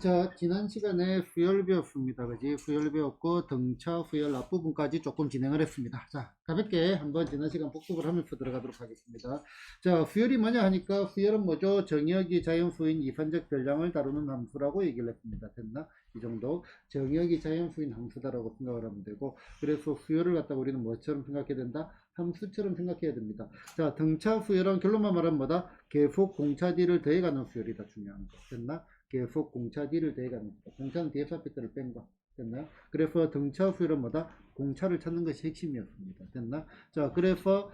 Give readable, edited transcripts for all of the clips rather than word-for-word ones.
자, 지난 시간에 부열 배웠습니다. 그지? 부열 배웠고, 등차, 부열 앞부분까지 조금 진행을 했습니다. 자, 가볍게 한번 지난 시간 복습을 하면서 들어가도록 하겠습니다. 자, 부열이 뭐냐 하니까, 부열은 뭐죠? 정의역이 자연수인 이산적 별량을 다루는 함수라고 얘기를 했습니다. 됐나? 이 정도. 정의역이 자연수인 함수다라고 생각을 하면 되고, 그래서 부열을 갖다가 우리는 뭐처럼 생각해야 된다? 함수처럼 생각해야 됩니다. 자, 등차 부열은 결론만 말하면 뭐다? 계속 공차 D를 더해가는 부열이다. 중요한 거. 됐나? 계속 공차 D를 더해가는 거다. 공차는 뒤에서 앞에 거를 뺀 거. 됐나요? 그래서 등차 수열은 뭐다? 공차를 찾는 것이 핵심이었습니다. 됐나? 자, 그래서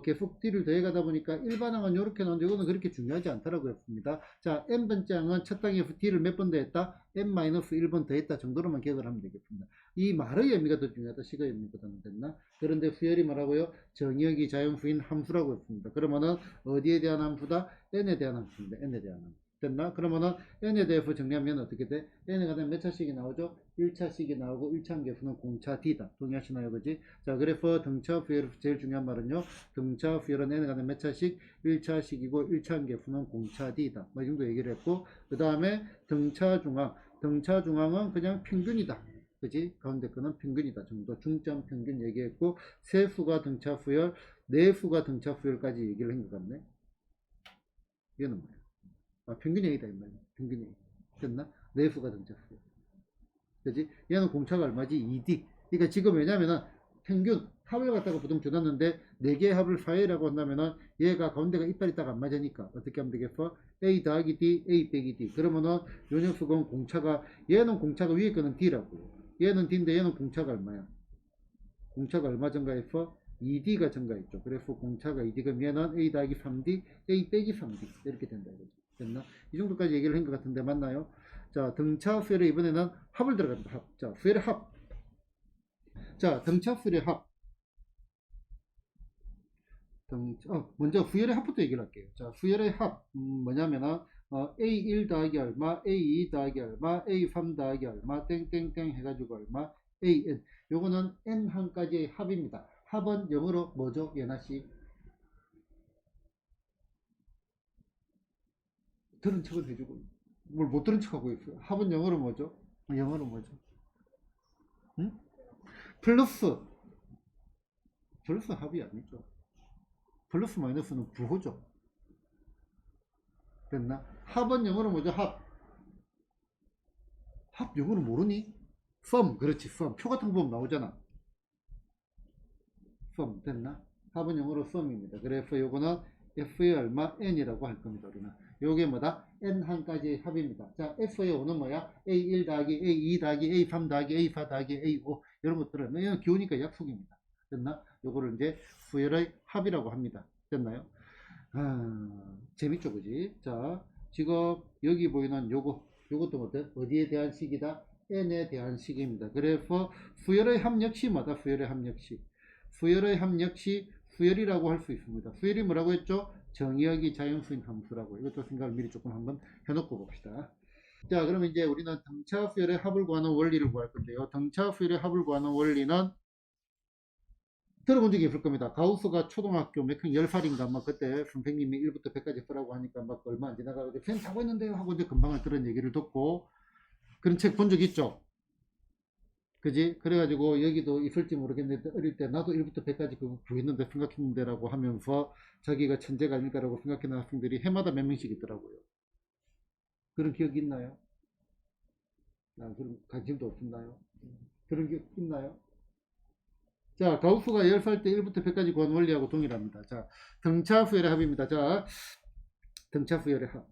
계속 D를 더해가다 보니까 일반항은 이렇게 나오는데 이거는 그렇게 중요하지 않다라고 했습니다. 자, N번째 항은 첫 항에서 D를 몇 번 더했다? N-1번 더했다 정도로만 기억을 하면 되겠습니다. 이 말의 의미가 더 중요하다. 식의 의미보다는. 됐나? 그런데 수열이 뭐라고요? 정의역이 자연수인 함수라고 했습니다. 그러면은 어디에 대한 함수다? N에 대한 함수입니다. N에 대한 함수. 됐나? 그러면은 n에 대해서 정리하면 어떻게 돼? n가 되면 몇 차씩이 나오죠? 1차씩이 나오고 1차 계수는 공차 D다. 동의하시나요? 그지? 자, 그래서 등차 부열 제일 중요한 말은요. 등차 부열은 n가 되면 몇 차씩? 1차씩이고 1차 계수는 공차 D다. 뭐 이 정도 얘기를 했고, 그 다음에 등차 중앙. 등차 중앙은 그냥 평균이다. 그지? 가운데 거는 평균이다 정도. 중점 평균 얘기했고, 세 수가 등차 부열, 네 수가 등차 부열까지 얘기를 한 것 같네. 이거는 뭐야? 평균 얘기다 이 말이야. 평균 얘기. 됐나? 내수가 등차수. 그지? 얘는 공차가 얼마지? 2D. 그러니까 지금 왜냐면은 평균 합을 갖다가 보통 줘놨는데 4개의 합을 4A라고 한다면은 얘가 가운데가 이빨이 딱 안 맞으니까 어떻게 하면 되겠어? A 더하기 D, A 빼기 D. 그러면은 요 녀석은 공차가, 얘는 공차가 위에 거는 D라고. 얘는 D인데 얘는 공차가 얼마야? 공차가 얼마 증가했어? 2D가 증가했죠. 그래서 공차가 2D가 얘는 A 더하기 3D, A 빼기 3D. 이렇게 된다. 됐나? 이 정도까지 얘기를 한 것 같은데 맞나요? 자, 등차 수열에 이번에는 합을 들어갑니다. 합. 자, 수열의 합. 자, 등차 수열의 합. 먼저 수열의 합부터 얘기를 할게요. 자, 수열의 합. 뭐냐면은 A1 더하기 얼마, A2 더하기 얼마, A3 더하기 얼마, 땡땡땡 해가지고 얼마, AN. 요거는 N 항까지의 합입니다. 합은 영어로 뭐죠? 예나씨? 들은 척을 해주고 뭘 못 들은 척하고 있어요. 합은 영어로 뭐죠? 영어로 뭐죠? 응? 플러스. 플러스 합이 아니죠. 플러스 마이너스는 부호죠. 됐나? 합은 영어로 뭐죠? 합. 합 영어로 모르니? sum. 그렇지. sum. 표 같은 거 보면 나오잖아. sum. 됐나? 합은 영어로 sum입니다. 그래서 요거는 f의 얼마? n이라고 할 겁니다. 우리는. 요게 뭐다? n 한까지의 합입니다. 자, f의 5는 뭐야? a1 더하기 a2 더하기 a3 더하기 a4 더하기 a5 이런 것들은 이건 기호니까 약속입니다. 됐나? 요거를 이제 수열의 합이라고 합니다. 됐나요? 재밌죠, 그지? 자, 지금 여기 보이는 요것도 어디에 대한 식이다? n에 대한 식입니다. 그래서 수열의 합 역시 뭐다? 수열의 합 역시. 수열의 합 역시 수열이라고 할 수 있습니다. 수열이 뭐라고 했죠? 정의역이 자연수인 함수라고. 이것도 생각을 미리 조금 한번 해놓고 봅시다. 자, 그러면 이제 우리는 등차 수열의 합을 구하는 원리를 구할 건데요. 등차 수열의 합을 구하는 원리는 들어본 적이 있을 겁니다. 가우스가 초등학교 몇학 10살인가 막 그때 선생님이 1부터 100까지 쓰라고 하니까 막 얼마 안 지나가고 펜 자고 있는데요 하고 이제 금방 그런 얘기를 듣고 그런 책 본 적 있죠. 그지? 그래가지고 여기도 있을지 모르겠는데 어릴 때 나도 1부터 100까지 그거 구했는데 생각했는데 라고 하면서 자기가 천재가 아닐까라고 생각하는 학생들이 해마다 몇 명씩 있더라고요. 그런 기억이 있나요? 그런 관심도 없었나요? 그런 기억 있나요? 자, 가우스가 10살 때 1부터 100까지 구한 원리하고 동일합니다. 자, 등차 수열의 합입니다. 자, 등차 수열의 합.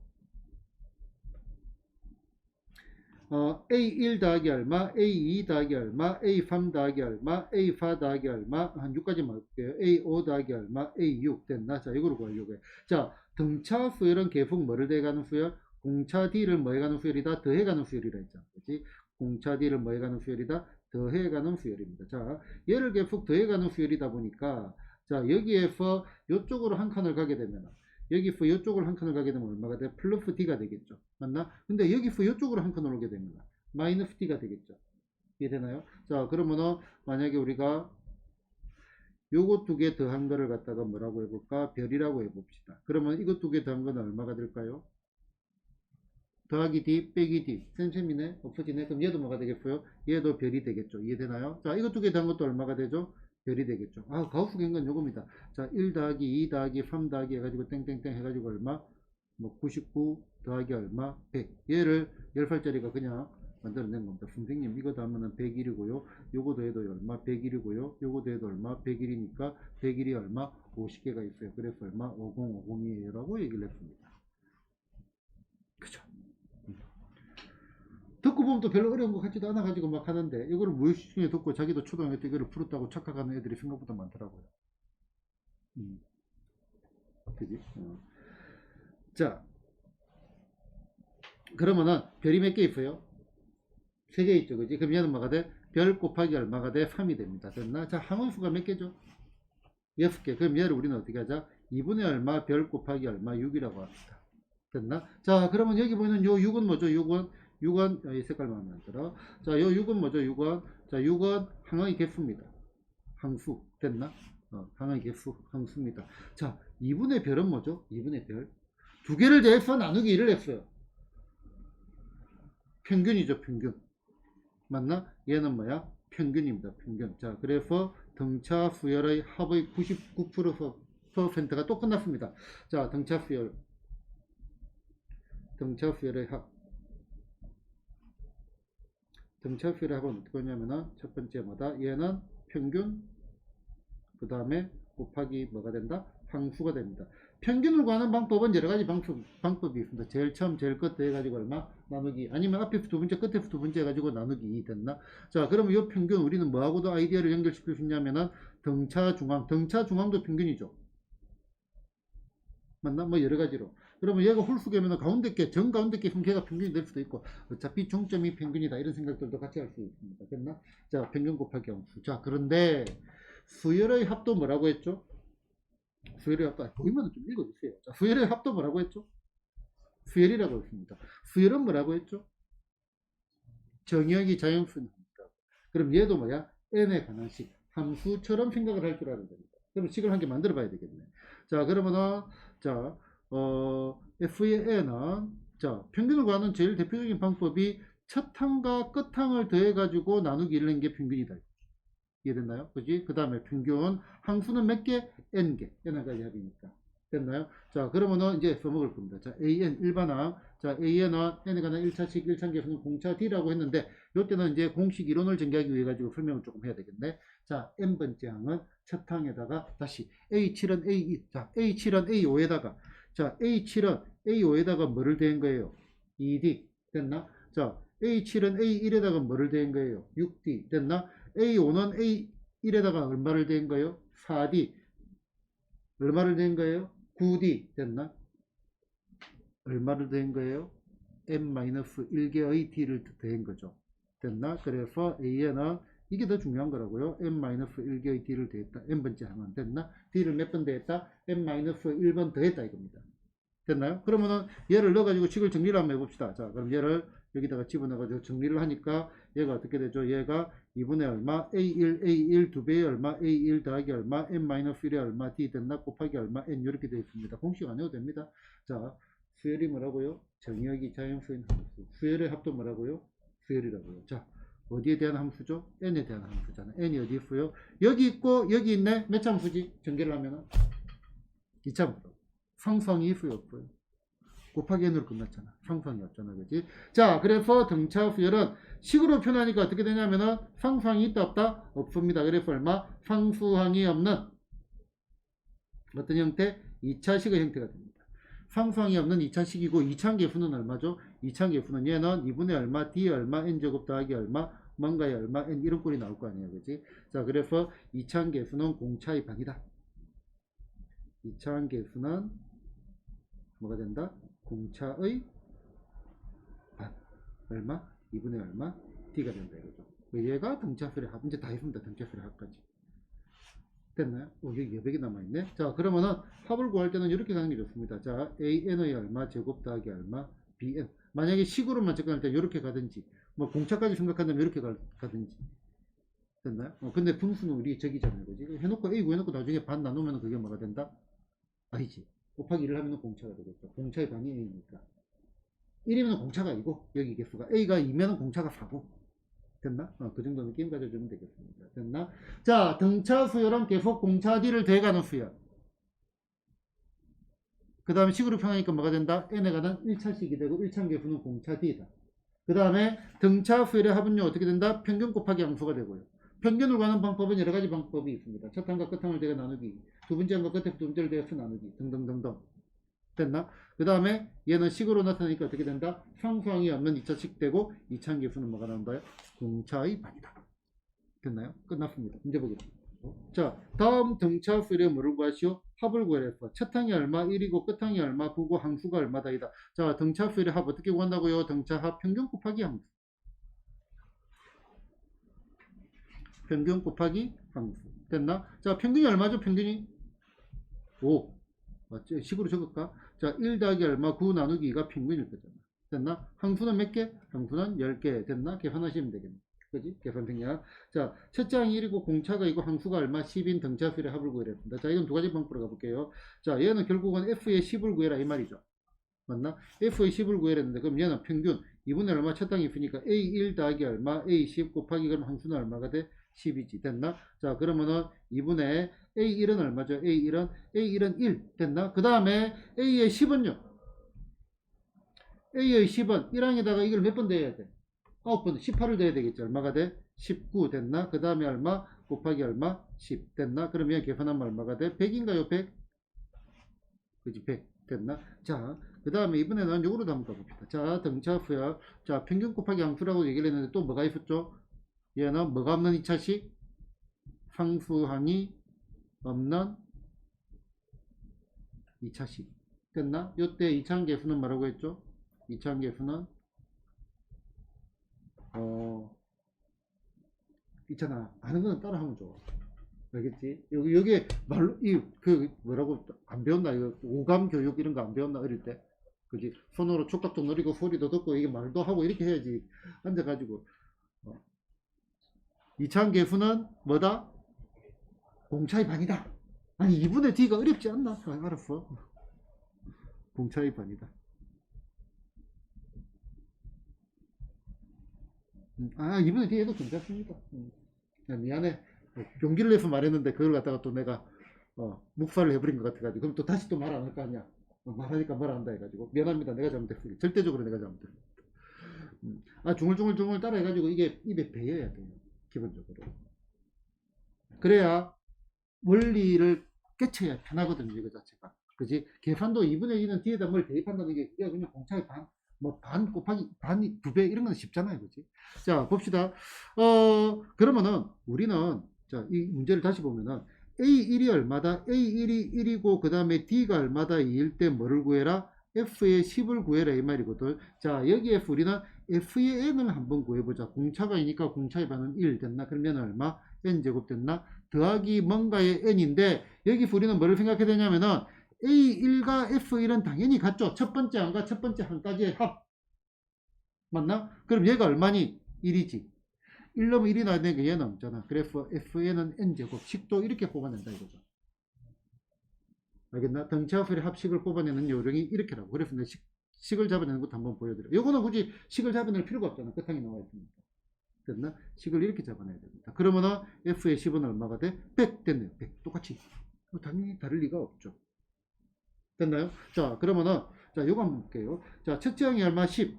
A1 더하기 얼마, A2 더하기 얼마, A3 더하기 얼마, A4 더하기 얼마, 한 6까지 말게요. A5 더하기 얼마, A6 됐나? 자, 이거로 구하려고 해요. 자, 등차 수열은 계속 뭐를 더해가는 수열? 공차 D를 뭐해가는 수열이다? 더해가는 수열이라 했잖아. 그치? 공차 D를 뭐해가는 수열이다? 더해가는 수열입니다. 자, 얘를 계속 더해가는 수열이다 보니까, 자, 여기에서 이쪽으로 한 칸을 가게 되면, 여기서 이쪽으로 한 칸을 가게 되면 얼마가 돼? 플러스 D가 되겠죠. 맞나? 근데 여기서 이쪽으로 한 칸을 오게 됩니다. 마이너스 D가 되겠죠. 이해되나요? 자, 그러면은 만약에 우리가 요거 두 개 더한 거를 갖다가 뭐라고 해볼까? 별이라고 해봅시다. 그러면 이거 두 개 더한 거는 얼마가 될까요? 더하기 D 빼기 D. 쌤쌤이네. 없어지네. 그럼 얘도 뭐가 되겠어요? 얘도 별이 되겠죠. 이해되나요? 자, 이거 두 개 더한 것도 얼마가 되죠? 별이 되겠죠. 아, 가우스 경건 요겁니다. 자, 1 더하기 2 더하기 3 더하기 해가지고 땡땡땡 해가지고 얼마? 뭐 99 더하기 얼마? 100. 얘를 10살짜리가 그냥 만들어낸 겁니다. 선생님 이거 더하면은 101이고요. 요거 더해도 얼마? 101이고요. 요거 더해도 얼마? 101이니까 101이 얼마? 50개가 있어요. 그래서 얼마? 5050이에요 라고 얘기를 했습니다. 그죠? 듣고 보면 또 별로 어려운 것 같지도 않아 가지고 막 하는데 이거를 무의식 중에 듣고 자기도 초등학교 때 이거를 풀었다고 착각하는 애들이 생각보다 많더라고요. 그지? 자, 그러면은 별이 몇 개 있어요? 3개 있죠. 그지? 그럼 얘는 뭐가 돼? 별 곱하기 얼마가 돼? 3이 됩니다. 됐나? 자, 항원수가 몇 개죠? 6개. 그럼 얘를 우리는 어떻게 하자? 2분의 얼마 별 곱하기 얼마 6이라고 합니다. 됐나? 자, 그러면 여기 보이는 요 6은 뭐죠? 6은 이 색깔 마음에 안 들어. 자, 요 6은 뭐죠? 6은 자, 6은 항의 개수입니다. 항수. 됐나? 항의 개수 항수입니다. 자, 2분의 별은 뭐죠? 2분의 별. 두 개를 대해서 나누기 1을 했어요. 평균이죠, 평균. 맞나? 얘는 뭐야? 평균입니다, 평균. 자, 그래서 등차 수열의 합의 99%가 또 끝났습니다. 자, 등차 수열의 합. 등차 수열의 합은 어떻게 하냐면은 첫 번째 뭐다? 얘는 평균, 그 다음에 곱하기 뭐가 된다? 항수가 됩니다. 평균을 구하는 방법은 여러 가지 방법이 있습니다. 제일 처음, 제일 끝에 해가지고 얼마? 나누기. 아니면 앞에서 두 번째, 끝에서 두 번째 해가지고 나누기 됐나? 자, 그러면 이 평균 우리는 뭐하고도 아이디어를 연결시킬 수 있냐면은 등차 중앙. 등차 중앙도 평균이죠. 맞나? 뭐 여러 가지로. 그러면 얘가 홀수계면은 가운데 게, 정 가운데 게 형태가 평균이 될 수도 있고, 어차피 중점이 평균이다. 이런 생각들도 같이 할 수 있습니다. 됐나? 자, 평균 곱하기 함수. 자, 그런데 수열의 합도 뭐라고 했죠? 수열의 합도, 보이면 좀 읽어주세요. 자, 수열의 합도 뭐라고 했죠? 수열이라고 했습니다. 수열은 뭐라고 했죠? 정역이 자연수입니다. 그럼 얘도 뭐야? n에 관한 식, 함수처럼 생각을 할 줄 알아야 됩니다. 그럼 식을 한 개 만들어 봐야 되겠네. 자, 그러면은, 자, f의 n은, 자, 평균을 구하는 제일 대표적인 방법이 첫 항과 끝 항을 더해가지고 나누기 1는 게 평균이다. 이해됐나요? 그지? 그 다음에 평균 항수는 몇 개? n개. n까지 합이니까. 됐나요? 자, 그러면은 이제 써먹을 겁니다. 자, an 일반항. 자, an은 n에 관한 1차식 1차계수는 공차 d라고 했는데, 이때는 이제 공식 이론을 전개하기 위해 가지고 설명을 조금 해야 되겠네. 자, n번째 항은 첫 항에다가 다시 a7은 a2. 자, a7은 a5에다가 자, a7은 a5에다가 뭐를 댄 거예요? 2d. 됐나? 자, a7은 a1에다가 뭐를 댄 거예요? 6d. 됐나? A5는 A1에다가 얼마를 댄 거예요? 4D. 얼마를 댄 거예요? 9D. 됐나? 얼마를 댄 거예요? n-1개의 d를 댄 거죠. 됐나? 그래서 A에는 이게 더 중요한 거라고요. n-1개의 d를 더했다. n번째 항은 됐나? d를 몇 번 더했다? n-1번 더했다 이겁니다. 됐나요? 그러면은 얘를 넣어가지고 식을 정리를 한번 해봅시다. 자, 그럼 얘를 여기다가 집어넣어가지고 정리를 하니까 얘가 어떻게 되죠? 얘가 2분의 얼마? A1 2배의 얼마? A1 더하기 얼마? n-1의 얼마? D 됐나? 곱하기 얼마? n 이렇게 되어 있습니다. 공식 안 해도 됩니다. 자, 수열이 뭐라고요? 정역이 자연수인 함수. 수열의 합도 뭐라고요? 수열이라고요. 자, 어디에 대한 함수죠? n에 대한 함수잖아. n이 어디 있어요? 여기 있고 여기 있네. 몇 차 함수지? 전개를 하면은 2차 함수. 상성이 있어요, 없어요? 곱하기 n으로 끝났잖아. 상성이 없잖아, 그지? 자, 그래서 등차 수열은 식으로 표현하니까 어떻게 되냐면은 상수항이 있다, 없다? 없습니다. 그래서 얼마? 상수항이 없는 어떤 형태? 2차식의 형태가 됩니다. 상수항이 없는 2차식이고 2차계수는 얼마죠? 2차계수는 얘는 2분의 얼마, d 얼마, n제곱 더하기 얼마, 뭔가의 얼마, n 이런 꼴이 나올 거 아니에요, 그지? 자, 그래서 2차계수는 공차의 반이다. 2차계수는 뭐가 된다? 공차의 반. 얼마? 2분의 얼마? d가 된다 이거죠. 얘가 등차수열의 합. 이제 다 했습니다. 등차수열의 합까지. 됐나요? 여기 여백이 남아있네. 자, 그러면은 합을 구할 때는 이렇게 가는 게 좋습니다. 자, an의 얼마, 제곱 더하기 얼마, bn. 만약에 식으로만 접근할 때 이렇게 가든지, 뭐 공차까지 생각한다면 이렇게 가든지. 됐나요? 근데 분수는 우리 저기잖아요. 그지? 해놓고 a 구해놓고 나중에 반 나누면 그게 뭐가 된다? 아니지. 곱하기 1을 하면 공차가 되겠죠. 공차의 반이 a니까. 1이면 공차가 2고 여기 개수가 A가 2면 공차가 4고 됐나? 그 정도 느낌 가져주면 되겠습니다. 됐나? 자, 등차 수열은 계속 공차 D를 대가는 수열. 그 다음에 식으로 표현하니까 뭐가 된다? n에 관한 1차식이 되고 1차 계수는 공차 D다. 그 다음에 등차 수열의 합은요 어떻게 된다? 평균 곱하기 함수가 되고요. 평균을 구하는 방법은 여러 가지 방법이 있습니다. 첫 항과 끝 항을 대가 나누기, 두 번째 항과 끝에 두 번째를 대가 수 나누기 등등등등. 됐나? 그 다음에 얘는 식으로 나타나니까 어떻게 된다? 상수항이 없는 2차식 되고 2차 계수는 뭐가 나온다요? 공차의 반이다. 됐나요? 끝났습니다. 문제 보겠습니다. 자, 다음 등차 수열의 뭐를 구하시오? 합을 구하랬어. 첫 항이 얼마? 1이고 끝 항이 얼마? 9고 함수가 얼마다이다. 자, 등차 수열의 합 어떻게 구한다고요? 등차 합 평균 곱하기 함수. 평균 곱하기 함수. 됐나? 자, 평균이 얼마죠? 평균이 5. 맞지? 식으로 적을까? 자, 1 더하기 얼마? 9 나누기 2가 평균일 거잖아. 됐나? 함수는 몇 개? 함수는 10개. 됐나? 계산하시면 되겠네. 그지? 계산 생략. 자, 첫째 항이 1이고 공차가 이고 함수가 얼마? 10인 등차수열의 합을 구해랬습니다. 자, 이건 두 가지 방법으로 가볼게요. 자, 얘는 결국은 F의 10을 구해라 이 말이죠. 맞나? F의 10을 구해랬는데 그럼 얘는 평균 2분의 얼마 첫 항이 있으니까 A1 더하기 얼마? A10 곱하기 그럼 함수는 얼마가 돼? 10이지. 됐나? 자, 그러면은 2분의 A1은 얼마죠? A1은 1. 됐나? 그 다음에 A의 10은요? A의 10은 1항에다가 이걸 몇 번 더해야 돼? 9번, 18을 더해야 되겠죠. 얼마가 돼? 19 됐나? 그 다음에 얼마? 곱하기 얼마? 10 됐나? 그러면 계산하면 얼마가 돼? 100인가요? 100? 그지? 100 됐나? 자, 그 다음에 이번에는 요거로 한번 가봅시다. 자, 등차 수열. 자, 평균 곱하기 함수라고 얘기를 했는데 또 뭐가 있었죠? 얘는 뭐가 없는 2차식? 상수항이 없는 2차식. 됐나? 요때 2차 계수는 뭐라고 했죠? 2차 계수는 있잖아. 아는 거는 따라 하면 좋아. 알겠지? 여기 말로 뭐라고 안 배웠나? 이거 오감 교육 이런 거 안 배웠나? 어릴 때. 그지? 손으로 촉각도 누리고 소리도 듣고 이게 말도 하고 이렇게 해야지. 앉아가지고 2차 계수는 뭐다? 공차의 반이다. 아니 2분의 D가 어렵지 않나? 알았어. 공차의 반이다. 아 2분의 D에도 괜찮습니다. 미안해. 용기를 내서 말했는데 그걸 갖다가 또 내가 묵살을 해버린 것 같아가지고 그럼 또 다시 또 말 안 할 거 아니야. 말하니까 말 안 한다 해가지고 미안합니다. 내가 잘못했어요. 절대적으로 내가 잘못했어요. 중얼중얼 따라 해가지고 이게 입에 배어야 돼요. 기본적으로. 그래야 원리를 깨쳐야 편하거든요. 이거 자체가. 그지? 계산도 2분의 2는 뒤에다 뭘 대입한다는 게 그냥 공차의 반, 뭐 반 곱하기 반이 2배 이런 건 쉽잖아요. 그지? 자, 봅시다. 그러면은 우리는 자, 이 문제를 다시 보면은 A1이 얼마다? A1이 1이고 그 다음에 D가 얼마다? 2일 때 뭐를 구해라? F의 10을 구해라 이 말이거든. 자, 여기에서 우리는 F의 N을 한번 구해보자. 공차가 이니까 공차의 반은 1 됐나? 그러면 얼마? N제곱 됐나? 더하기 뭔가의 N인데 여기서 우리는 뭐를 생각해야 되냐면은 A1과 F1은 당연히 같죠. 첫 번째 항과 첫 번째 항까지의 합. 맞나? 그럼 얘가 얼마니? 1이지. 1 넣으면 1이 나야 되니까 얘는 없잖아. 그래서 Fn은 N제곱. 식도 이렇게 뽑아낸다 이거죠. 알겠나? 등차수열의 합식을 뽑아내는 요령이 이렇게라고. 그래서 내가 식을 잡아내는 것도 한번 보여드려. 요거는 굳이 식을 잡아낼 필요가 없잖아. 끝항이 나와 있으니까. 됐나? 식을 이렇게 잡아내야 됩니다. 그러면은 F의 10은 얼마가 돼? 100 됐네요. 100. 똑같이. 당연히 다를 리가 없죠. 됐나요? 자, 그러면은, 자, 요거 한번 볼게요. 자, 첫째 항이 얼마? 10.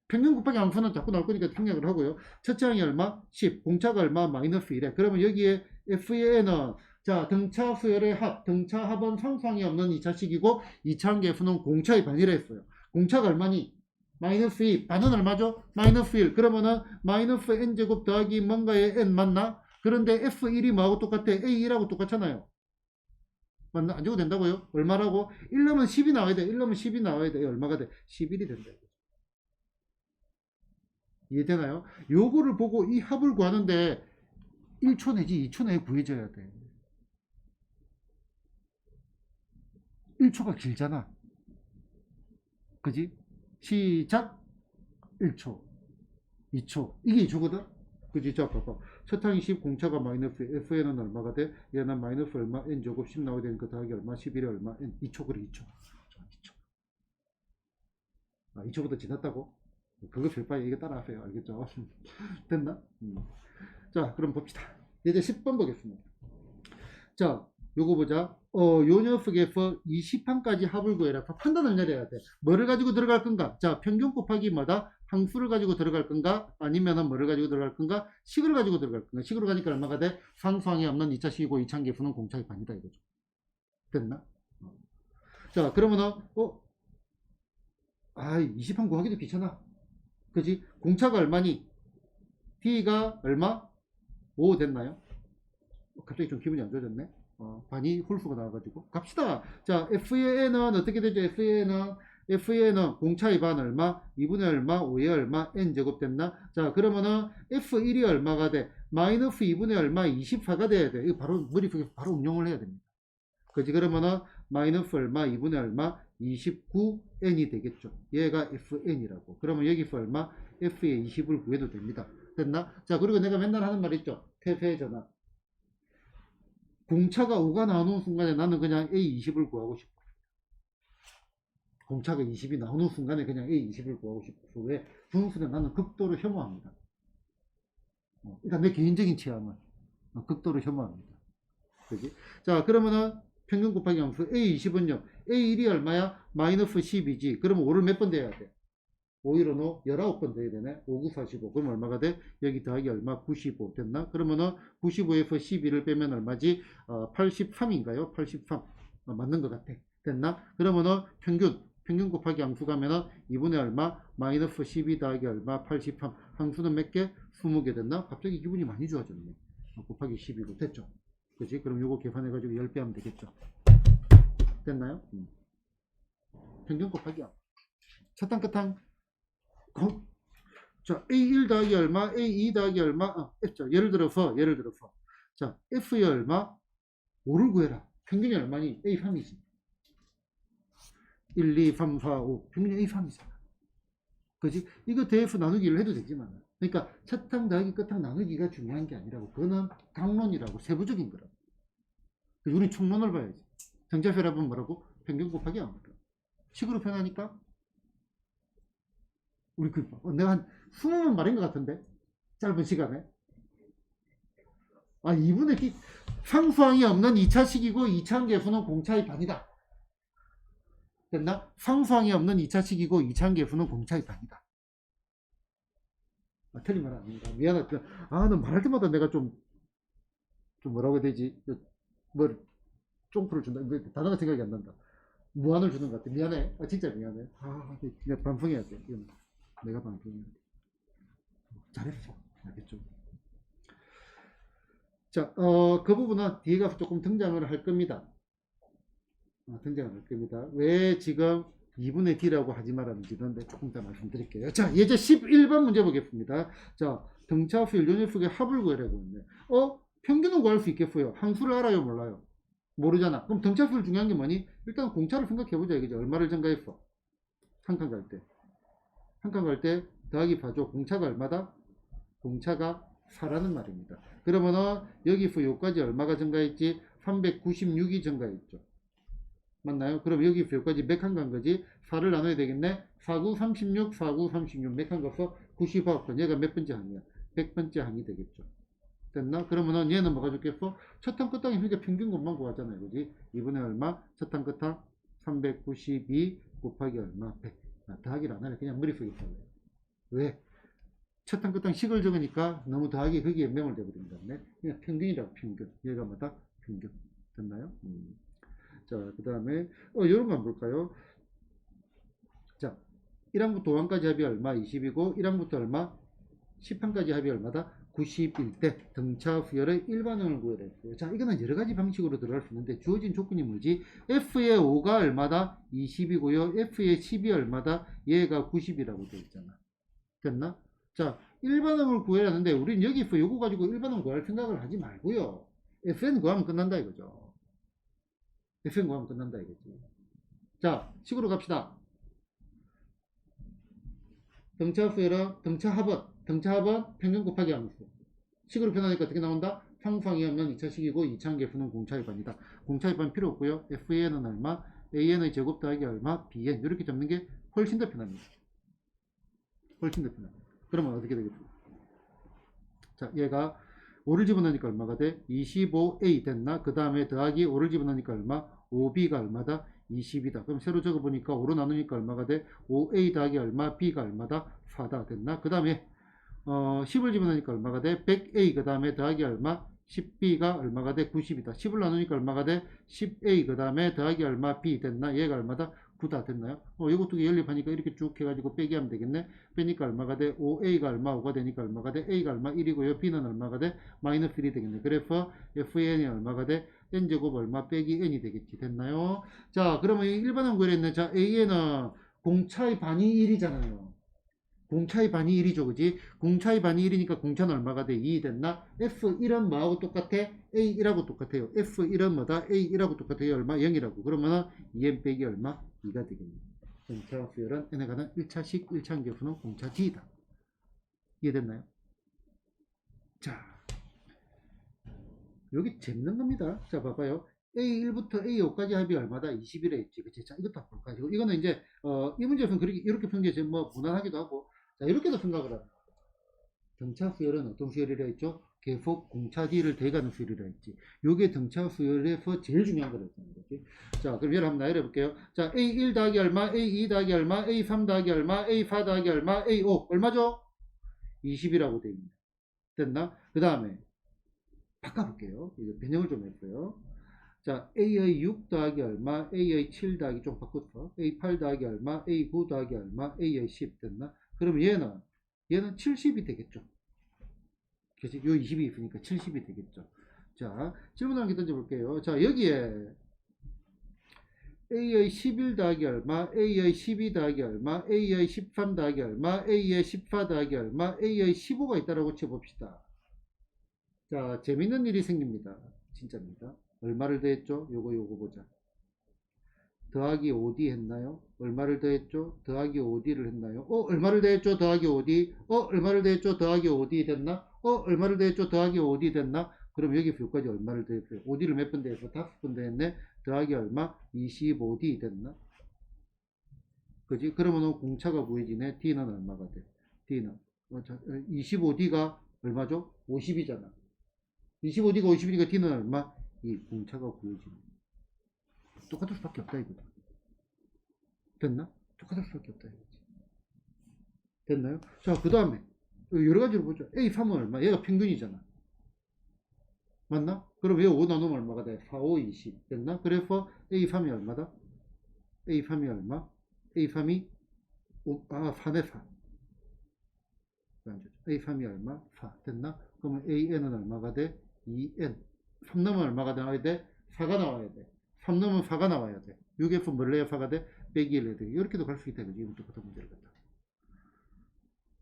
평균 곱하기 함수는 자꾸 나올 거니까 생략을 하고요. 첫째 항이 얼마? 10. 공차가 얼마? 마이너스 1에. 그러면 여기에 F의 N은, 자, 등차 수열의 합. 등차 합은 상수항이 없는 2차식이고, 2차 계수는 공차의 반이라 했어요. 공차가 얼마니? 마이너스 2. 반은 얼마죠? 마이너스 1. 그러면은, 마이너스 N제곱 더하기 뭔가의 N 맞나? 그런데 F1이 뭐하고 똑같아? A1하고 똑같잖아요. 맞나? 안 줘도 된다고요? 얼마라고? 1 넣으면 10이 나와야 돼. 1 넣으면 10이 나와야 돼. 얼마가 돼? 11이 된다. 이해되나요? 요거를 보고 이 합을 구하는데 1초 내지 2초 내에 구해져야 돼. 1초가 길잖아. 그지? 시작! 1초, 2초. 이게 2초거든? 그지? 자, 봐봐. 첫 항이 10, 공차가 마이너스, FN은 얼마가 돼? 얘는 마이너스 얼마? N제곱 10 나오야 되니까 더하기 얼마? 11에 얼마? N. 2초, 그래, 2초. 2초. 아, 2초보다 지났다고? 그거 별바에 이거 따라하세요. 알겠죠? 됐나? 자, 그럼 봅시다. 이제 10번 보겠습니다. 자, 요거 보자. 요 녀석에서 20판까지 합을 구해라. 판단을 내려야 돼. 뭐를 가지고 들어갈 건가? 자, 평균 곱하기 뭐다? 항수를 가지고 들어갈 건가? 아니면은 뭐를 가지고 들어갈 건가? 식을 가지고 들어갈 건가? 식으로 가니까 얼마가 돼? 상수항이 없는 2차식이고 2차계수는 공차의 반이다 이거죠. 됐나? 자, 그러면은 20판 구하기도 귀찮아. 그지? 공차가 얼마니? D가 얼마? 5 됐나요? 갑자기 좀 기분이 안 좋아졌네. 반이 홀수가 나와가지고 갑시다. 자, F의 N은 어떻게 되죠? F의 N은 공차의 반 얼마? 2분의 얼마? 5의 얼마? N제곱 됐나? 자, 그러면은 F1이 얼마가 돼? 마이너스 2분의 얼마? 24가 돼야 돼. 이거 바로 머릿속에서 바로 응용을 해야 됩니다. 그지? 그러면은 마이너스 얼마? 2분의 얼마? 29N이 되겠죠. 얘가 FN이라고. 그러면 여기서 얼마? F의 20을 구해도 됩니다. 됐나? 자, 그리고 내가 맨날 하는 말 있죠. 태세 전환. 공차가 5가 나오는 순간에 나는 그냥 A20을 구하고 싶어. 공차가 20이 나오는 순간에 그냥 A20을 구하고 싶어. 왜? 분수는 나는 극도로 혐오합니다. 일단 내 개인적인 취향은 극도로 혐오합니다. 그지? 자, 그러면은 평균 곱하기 함수 A20은요. A1이 얼마야? 마이너스 10이지. 그러면 5를 몇 번 돼야 돼? 5일은 19번 돼야 되네. 5, 9, 45. 그럼 얼마가 돼? 여기 더하기 얼마? 95 됐나? 그러면은 95에서 12를 빼면 얼마지? 83인가요? 83. 맞는 것 같아. 됐나? 그러면은 평균 곱하기 함수 가면은 2분의 얼마? 마이너스 12 더하기 얼마? 83. 함수는 몇 개? 20개 됐나? 갑자기 기분이 많이 좋아졌네. 곱하기 12로 됐죠? 그치? 그럼 요거 계산해가지고 10배 하면 되겠죠? 됐나요? 평균 곱하기 함수. 차탕 끝탕. 자, A1 더하기 얼마, A2 더하기 얼마, F죠. 예를 들어서, 자, F의 얼마, 5를 구해라. 평균이 얼마니? A3이지. 1, 2, 3, 4, 5. 평균이 A3이잖아. 그지? 이거 대F 나누기를 해도 되지만. 그러니까, 첫항 더하기 끝항 나누기가 중요한 게 아니라고. 그거는 강론이라고, 세부적인 거라고. 우리는 총론을 봐야지. 정자표랍은 뭐라고? 평균 곱하기 아무도. 식으로 표현하니까, 우리 내가 한 20번 말인 것 같은데 짧은 시간에 2분의 상수항이 없는 2차식이고 2차항계수는 공차의 반이다. 됐나? 상수항이 없는 2차식이고 2차항계수는 공차의 반이다. 틀린 말 아닙니다. 미안하다. 너 말할 때마다 내가 좀 뭐라고 해야 되지? 쫑프를 준다. 단어가 생각이 안 난다. 무한을 주는 것 같아. 미안해. 진짜 미안해. 내가 반성해야 돼. 내가 방송을 잘했어. 알겠죠? 자, 그 부분은 뒤에 가서 조금 등장을 할 겁니다. 등장을 할 겁니다. 왜 지금 2분의 D라고 하지 말았는지는 조금 더 말씀드릴게요. 자, 이제 11번 문제 보겠습니다. 자, 등차 수열 요 녀석의 합을 구하라고 했네. 평균은 구할 수 있겠어요? 항수를 알아요? 몰라요? 모르잖아. 그럼 등차 수열 중요한 게 뭐니? 일단 공차를 생각해보자. 이거죠. 얼마를 증가했어? 한 칸 갈 때. 한 칸 갈 때 더하기 봐줘. 공차가 얼마다? 공차가 4라는 말입니다. 그러면은 여기서 여기까지 얼마가 증가했지? 396이 증가했죠. 맞나요? 그럼 여기서 여기까지 몇 칸 간 거지? 4를 나눠야 되겠네. 49, 36, 49, 36 몇 칸 가서 99번. 얘가 몇 번째 항이야? 100번째 항이 되겠죠. 됐나? 그러면은 얘는 뭐가 좋겠어? 첫항 끝항이 그러니까 평균 곱만 구하잖아요. 그지? 2분의 얼마? 첫항 끝항 392 곱하기 얼마? 100. 더하기를 안 하네. 그냥 머릿속에 있어요. 왜? 첫항 끝항 식을 적으니까 너무 더하기 거기에 명을 대버립니다. 그냥 평균이라고. 평균. 얘가 뭐다? 평균. 됐나요? 자, 그 다음에 이런 거 한번 볼까요? 자, 1항부터 5항까지 합이 얼마? 20이고 1항부터 얼마? 10항까지 합이 얼마다? 91대 등차 수열의 일반응을 구해라 했어요. 자, 이거는 여러 가지 방식으로 들어갈 수 있는데 주어진 조건이 뭐지? F의 5가 얼마다? 20이고요. F의 10이 얼마다? 얘가 90이라고 되어 있잖아. 됐나? 자, 일반응을 구해라는데 우린 여기서 요거 가지고 일반응 구할 생각을 하지 말고요. FN 구하면 끝난다 이거죠. FN 구하면 끝난다 이거지. 자, 식으로 갑시다. 등차 수열은 등차 합은 평균 곱하기 함수. 식으로 표현하니까 어떻게 나온다? 상수항이 없는 2차식이고 2차항계수는 공차의 반이다. 공차의 반 필요 없고요. FAN은 얼마? AN의 제곱 더하기 얼마? BN 이렇게 잡는 게 훨씬 더 편합니다. 훨씬 더 편합니다. 그러면 어떻게 되겠습니까? 자, 얘가 5를 집어넣으니까 얼마가 돼? 25A 됐나? 그 다음에 더하기 5를 집어넣으니까 얼마? 5B가 얼마다? 20이다. 그럼 새로 적어보니까 5로 나누니까 얼마가 돼? 5A 더하기 얼마? B가 얼마다? 4다. 됐나? 그 다음에 10을 집어넣으니까 얼마가 돼? 100A 그 다음에 더하기 얼마? 10B가 얼마가 돼? 90이다. 10을 나누니까 얼마가 돼? 10A 그 다음에 더하기 얼마? B 됐나? 얘가 얼마다? 9다. 됐나요? 이거 두 개 연립하니까 이렇게 쭉 해가지고 빼기 하면 되겠네. 빼니까 얼마가 돼? 5A가 얼마? 5가 되니까 얼마가 돼? A가 얼마? 1이고요. B는 얼마가 돼? 마이너스 1이 되겠네. 그래서 FN이 얼마가 돼? N제곱 얼마 빼기 N이 되겠지. 됐나요? 자, 그러면 일반항 구했네. 자, A는 공차의 반이 1이잖아요. 공차의 반이 1이죠. 그지? 공차의 반이 1이니까 공차는 얼마가 돼? 2 됐나? F1은 뭐하고 똑같아? A1하고 똑같아요. F1은 뭐다? A1하고 똑같아요. 얼마? 0이라고. 그러면은 2n 빼기 얼마? 2가 되겠네. 공차 수열은 n에 가는 1차식 1차항계수는 공차 D다. 이해됐나요? 자, 여기 재밌는 겁니다. 자, 봐봐요. A1부터 A5까지 합이 얼마다? 20이라 했지. 그치? 자, 이것도 한번 볼까요? 이거는 이제, 이 문제에서는 그렇게, 이렇게 푼 게 뭐, 무난하기도 하고, 자, 이렇게도 생각을 합니다. 등차 수열은 어떤 수열이라 했죠? 계속 공차 D를 대가는 수열이라 했지. 요게 등차 수열에서 제일 중요한 거랬다는 거지. 자, 그럼 얘를 한번 나열해 볼게요. 자, A1 더하기 얼마, A2 더하기 얼마, A3 더하기 얼마, A4 더하기 얼마, A5 얼마죠? 20이라고 되어 있네. 됐나? 그 다음에 바꿔볼게요. 이거 변형을 좀 했어요. 자, A의 6 더하기 얼마, A의 7 더하기 좀 바꿨어. A8 더하기 얼마, A9 더하기 얼마, A의 10 됐나? 그럼 얘는 70이 되겠죠. 그치? 요 20이 있으니까 70이 되겠죠. 자, 질문 한 개 던져볼게요. 자, 여기에 A의 11 더하기 얼마, A의 12 더하기 얼마, A의 13 더하기 얼마, A의 14 더하기 얼마, A의 15가 있다라고 쳐봅시다. 자, 재밌는 일이 생깁니다. 진짜입니다. 얼마를 더했죠? 요거 보자. 더하기 5D 했나요? 얼마를 더했죠? 더하기 5D를 했나요? 얼마를 더했죠? 더하기 5D. 얼마를 더했죠? 더하기 5D 됐나? 얼마를 더했죠? 더하기 5D 됐나? 그럼 여기서 여기까지 얼마를 더했어요? 5D를 몇 번 더했어? 5번 더했네. 더하기 얼마? 25D 됐나? 그지? 그러면 공차가 구해지네. D는 얼마가 돼? D는 25D가 얼마죠? 50이잖아. 25D가 50이니까 D는 얼마? 이 공차가 구해지네. 똑같을 수밖에 없다 이거다. 됐나? 똑같을 수밖에 없다 이거지. 됐나요? 자, 그 다음에 여러 가지로 보죠. A3은 얼마? 얘가 평균이잖아. 맞나? 그럼 얘 5 나누면 얼마가 돼? 4, 5, 20. 됐나? 그래서 A3이 얼마다? A3이 얼마? A3이 4네 4. A3이 얼마? 4. 됐나? 그러면 AN은 얼마가 돼? 2N. 3 넣으면 얼마가 나와야 돼? 4가 나와야 돼. 3 넣으면 4가 나와야 돼. 6에서 뭘 내야 4가 돼? 빼기 1 해야 돼. 이렇게도 갈 수 있다. 이건 똑같은 문제를 갖다.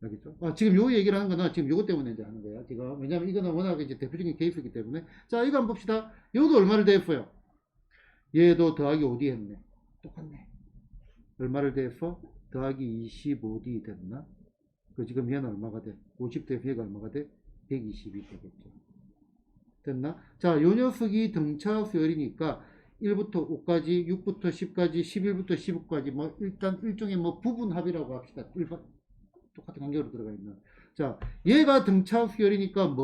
알겠죠? 지금 요 얘기를 하는 거는 지금 요거 때문에 이제 하는 거야. 지금. 왜냐면 이거는 워낙 이제 대표적인 케이스이기 때문에. 자, 이거 한번 봅시다. 요도 얼마를 대했어요? 얘도 더하기 5D 했네. 똑같네. 얼마를 대했어? 더하기 25D 됐나? 그 지금 얘는 얼마가 돼? 50 대해서 얘가 얼마가 돼? 120이 되겠죠. 됐나? 자, 요 녀석이 등차 수열이니까 1부터 5까지, 6부터 10까지, 11부터 15까지 뭐 일단 일종의 뭐 부분합이라고 합시다. 일반 똑같은 관계로 들어가 있는. 자, 얘가 등차 수열이니까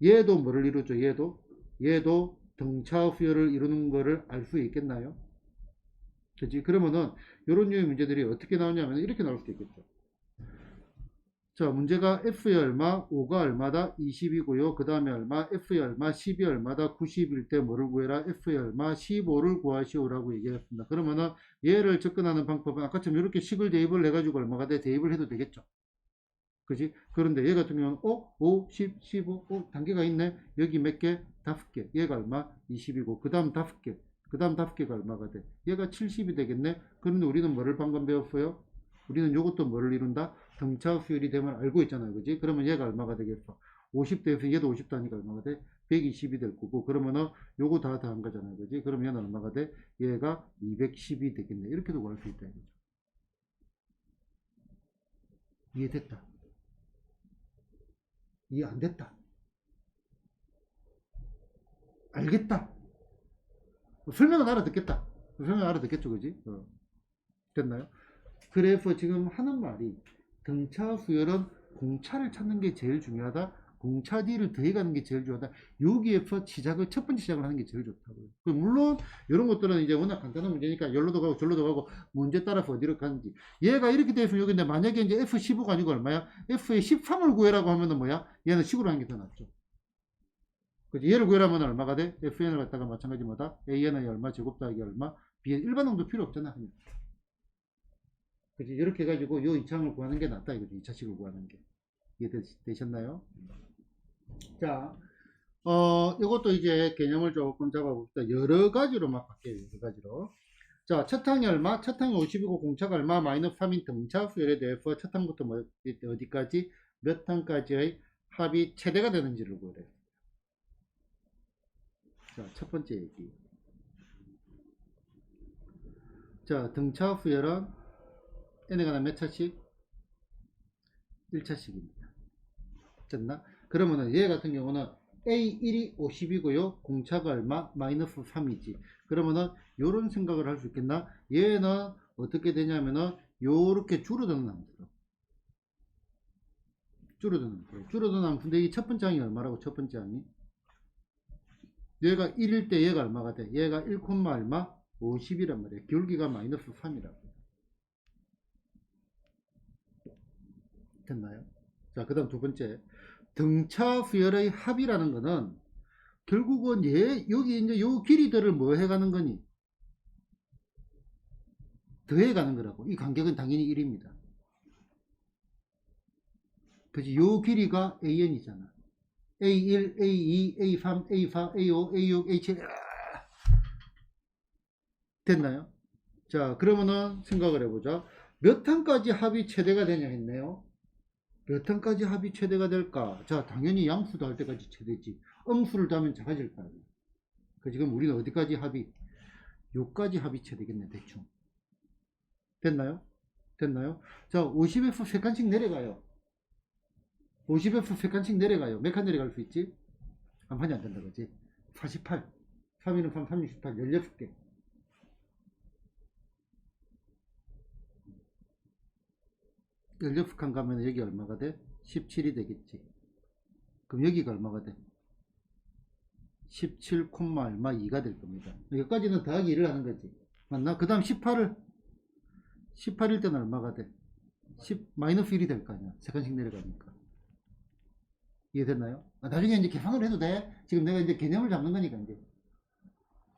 얘도 뭐를 이루죠? 얘도 등차 수열을 이루는 거를 알 수 있겠나요? 그치? 그러면은 요런 류의 문제들이 어떻게 나오냐면 이렇게 나올 수도 있겠죠. 자, 문제가 F의 얼마, 5가 얼마다? 20이고요. 그 다음에 얼마? F의 얼마, 10이 얼마다? 90일 때 뭐를 구해라? F의 얼마, 15를 구하시오라고 얘기했습니다. 그러면은 얘를 접근하는 방법은 아까처럼 이렇게 식을 대입을 해가지고 얼마가 돼? 대입을 해도 되겠죠. 그지? 그런데 얘 같은 경우는 5, 10, 15, 단계가 있네. 여기 몇 개? 5개. 얘가 얼마? 20이고 그 다음 5개. 그 다음 5개가 얼마가 돼? 얘가 70이 되겠네. 그런데 우리는 뭐를 방금 배웠어요? 우리는 이것도 뭐를 이룬다? 등차 수열이 되면 알고 있잖아요. 그지? 그러면 얘가 얼마가 되겠어? 50대에서 얘도 50다니까 얼마가 돼? 120이 될 거고, 그러면은 요거 다 더한 거잖아요. 그지? 그럼 얘는 얼마가 돼? 얘가 210이 되겠네. 이렇게도 구할 수 있다. 이거죠. 이해됐다. 이해 안 됐다. 알겠다. 설명은 알아듣겠다. 설명 알아듣겠죠. 그지? 됐나요? 그래서 지금 하는 말이 등차 수열은 공차를 찾는 게 제일 중요하다. 공차 뒤를 더해가는 게 제일 중요하다. 여기에서 시작을 첫 번째 시작을 하는 게 제일 좋다고요. 물론 이런 것들은 이제 워낙 간단한 문제니까 열로도 가고 절로도 가고 문제 따라서 어디로 가는지. 얘가 이렇게 돼서 여기인데 만약에 이제 F15가 아니고 얼마야? F의 13을 구해라고 하면은 뭐야? 얘는 식으로 하는 게 더 낫죠. 그치? 얘를 구해라면 얼마가 돼? FN을 갖다가 마찬가지 뭐다? AN이 얼마, 제곱 더하기 얼마, BN 일반항도 필요 없잖아. 그치? 이렇게 해가지고 요 이차항을 구하는 게 낫다 이거지. 2차식을 구하는 게. 이해되셨나요? 자, 이것도 이제 개념을 조금 잡아봅시다. 여러 가지로 막 바뀌어요. 여러 가지로. 자, 첫 항이 얼마? 첫 항이 50이고 공차가 얼마? 마이너스 3인 등차 수열에 대해서 첫 항부터 뭐, 어디까지? 몇 항까지의 합이 최대가 되는지를 구해요. 자, 첫 번째 얘기. 자, 등차 수열은 n에 관한 몇 차씩? 1차씩입니다. 됐나? 그러면은 얘 같은 경우는 A1이 50이고요. 공차가 얼마? 마이너스 3이지. 그러면은 요런 생각을 할 수 있겠나? 얘는 어떻게 되냐면은 요렇게 줄어드는 함수로. 줄어드는 함수인데 이 첫 번째 항이 얼마라고? 첫 번째 항이? 얘가 1일 때 얘가 얼마가 돼? 얘가 1, 얼마? 50이란 말이야. 기울기가 마이너스 3이라고. 됐나요? 자, 그 다음 두 번째. 등차 수열의 합이라는 거는 결국은 여기 이제 요 길이들을 뭐 해가는 거니? 더해가는 거라고. 이 간격은 당연히 1입니다. 그치? 요 길이가 AN이잖아. A1, A2, A3, A4, A5, A6, A7. 됐나요? 자, 그러면은 생각을 해보자. 몇 항까지 합이 최대가 되냐 했네요. 몇 항까지 합이 최대가 될까? 자, 당연히 양수 더할 때까지 최대지. 음수를 더하면 작아질 거 아니야. 그 지금 우리는 어디까지 합이? 요까지 합이 최대겠네, 대충. 됐나요? 됐나요? 자, 50F 3칸씩 내려가요. 50F 3칸씩 내려가요. 몇 칸 내려갈 수 있지? 한 판이 안 된다, 그지? 48. 3, 1은 3, 3, 68. 16개. 16칸 가면 여기 얼마가 돼? 17이 되겠지. 그럼 여기가 얼마가 돼? 17, 얼마 2가 될 겁니다. 여기까지는 더하기 1을 하는 거지. 맞나? 그 다음 18일 때는 얼마가 돼? 10, 마이너스 1이 될 거 아니야. 3칸씩 내려가니까. 이해됐나요? 나중에 이제 계산을 해도 돼. 지금 내가 이제 개념을 잡는 거니까, 이제.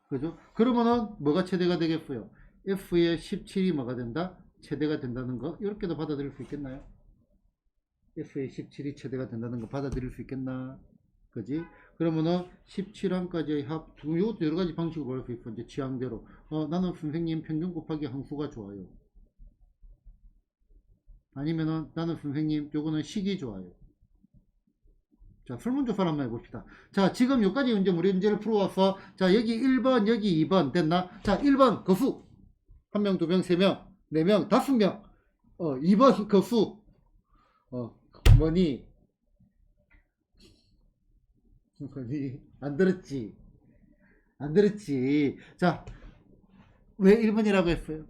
그죠? 그러면은 뭐가 최대가 되겠어요? F의 17이 뭐가 된다? 최대가 된다는 거. 이렇게도 받아들일 수 있겠나요? F의 17이 최대가 된다는 거 받아들일 수 있겠나? 그지? 그러면은 17항까지의 합, 이것도 여러 가지 방식으로 볼 수 있고, 이제 취향대로. 나는 선생님 평균 곱하기 항수가 좋아요. 아니면은 나는 선생님 요거는 식이 좋아요. 자, 설문조사를 한번 해봅시다. 자, 지금 여기까지 이제 우리 문제를 풀어와서, 자, 여기 1번, 여기 2번 됐나? 자, 1번 거수. 1명, 2명, 3명, 4명, 5명. 2번 거수. 뭐니? 안 들었지? 안 들었지? 자, 왜 1번이라고 했어요?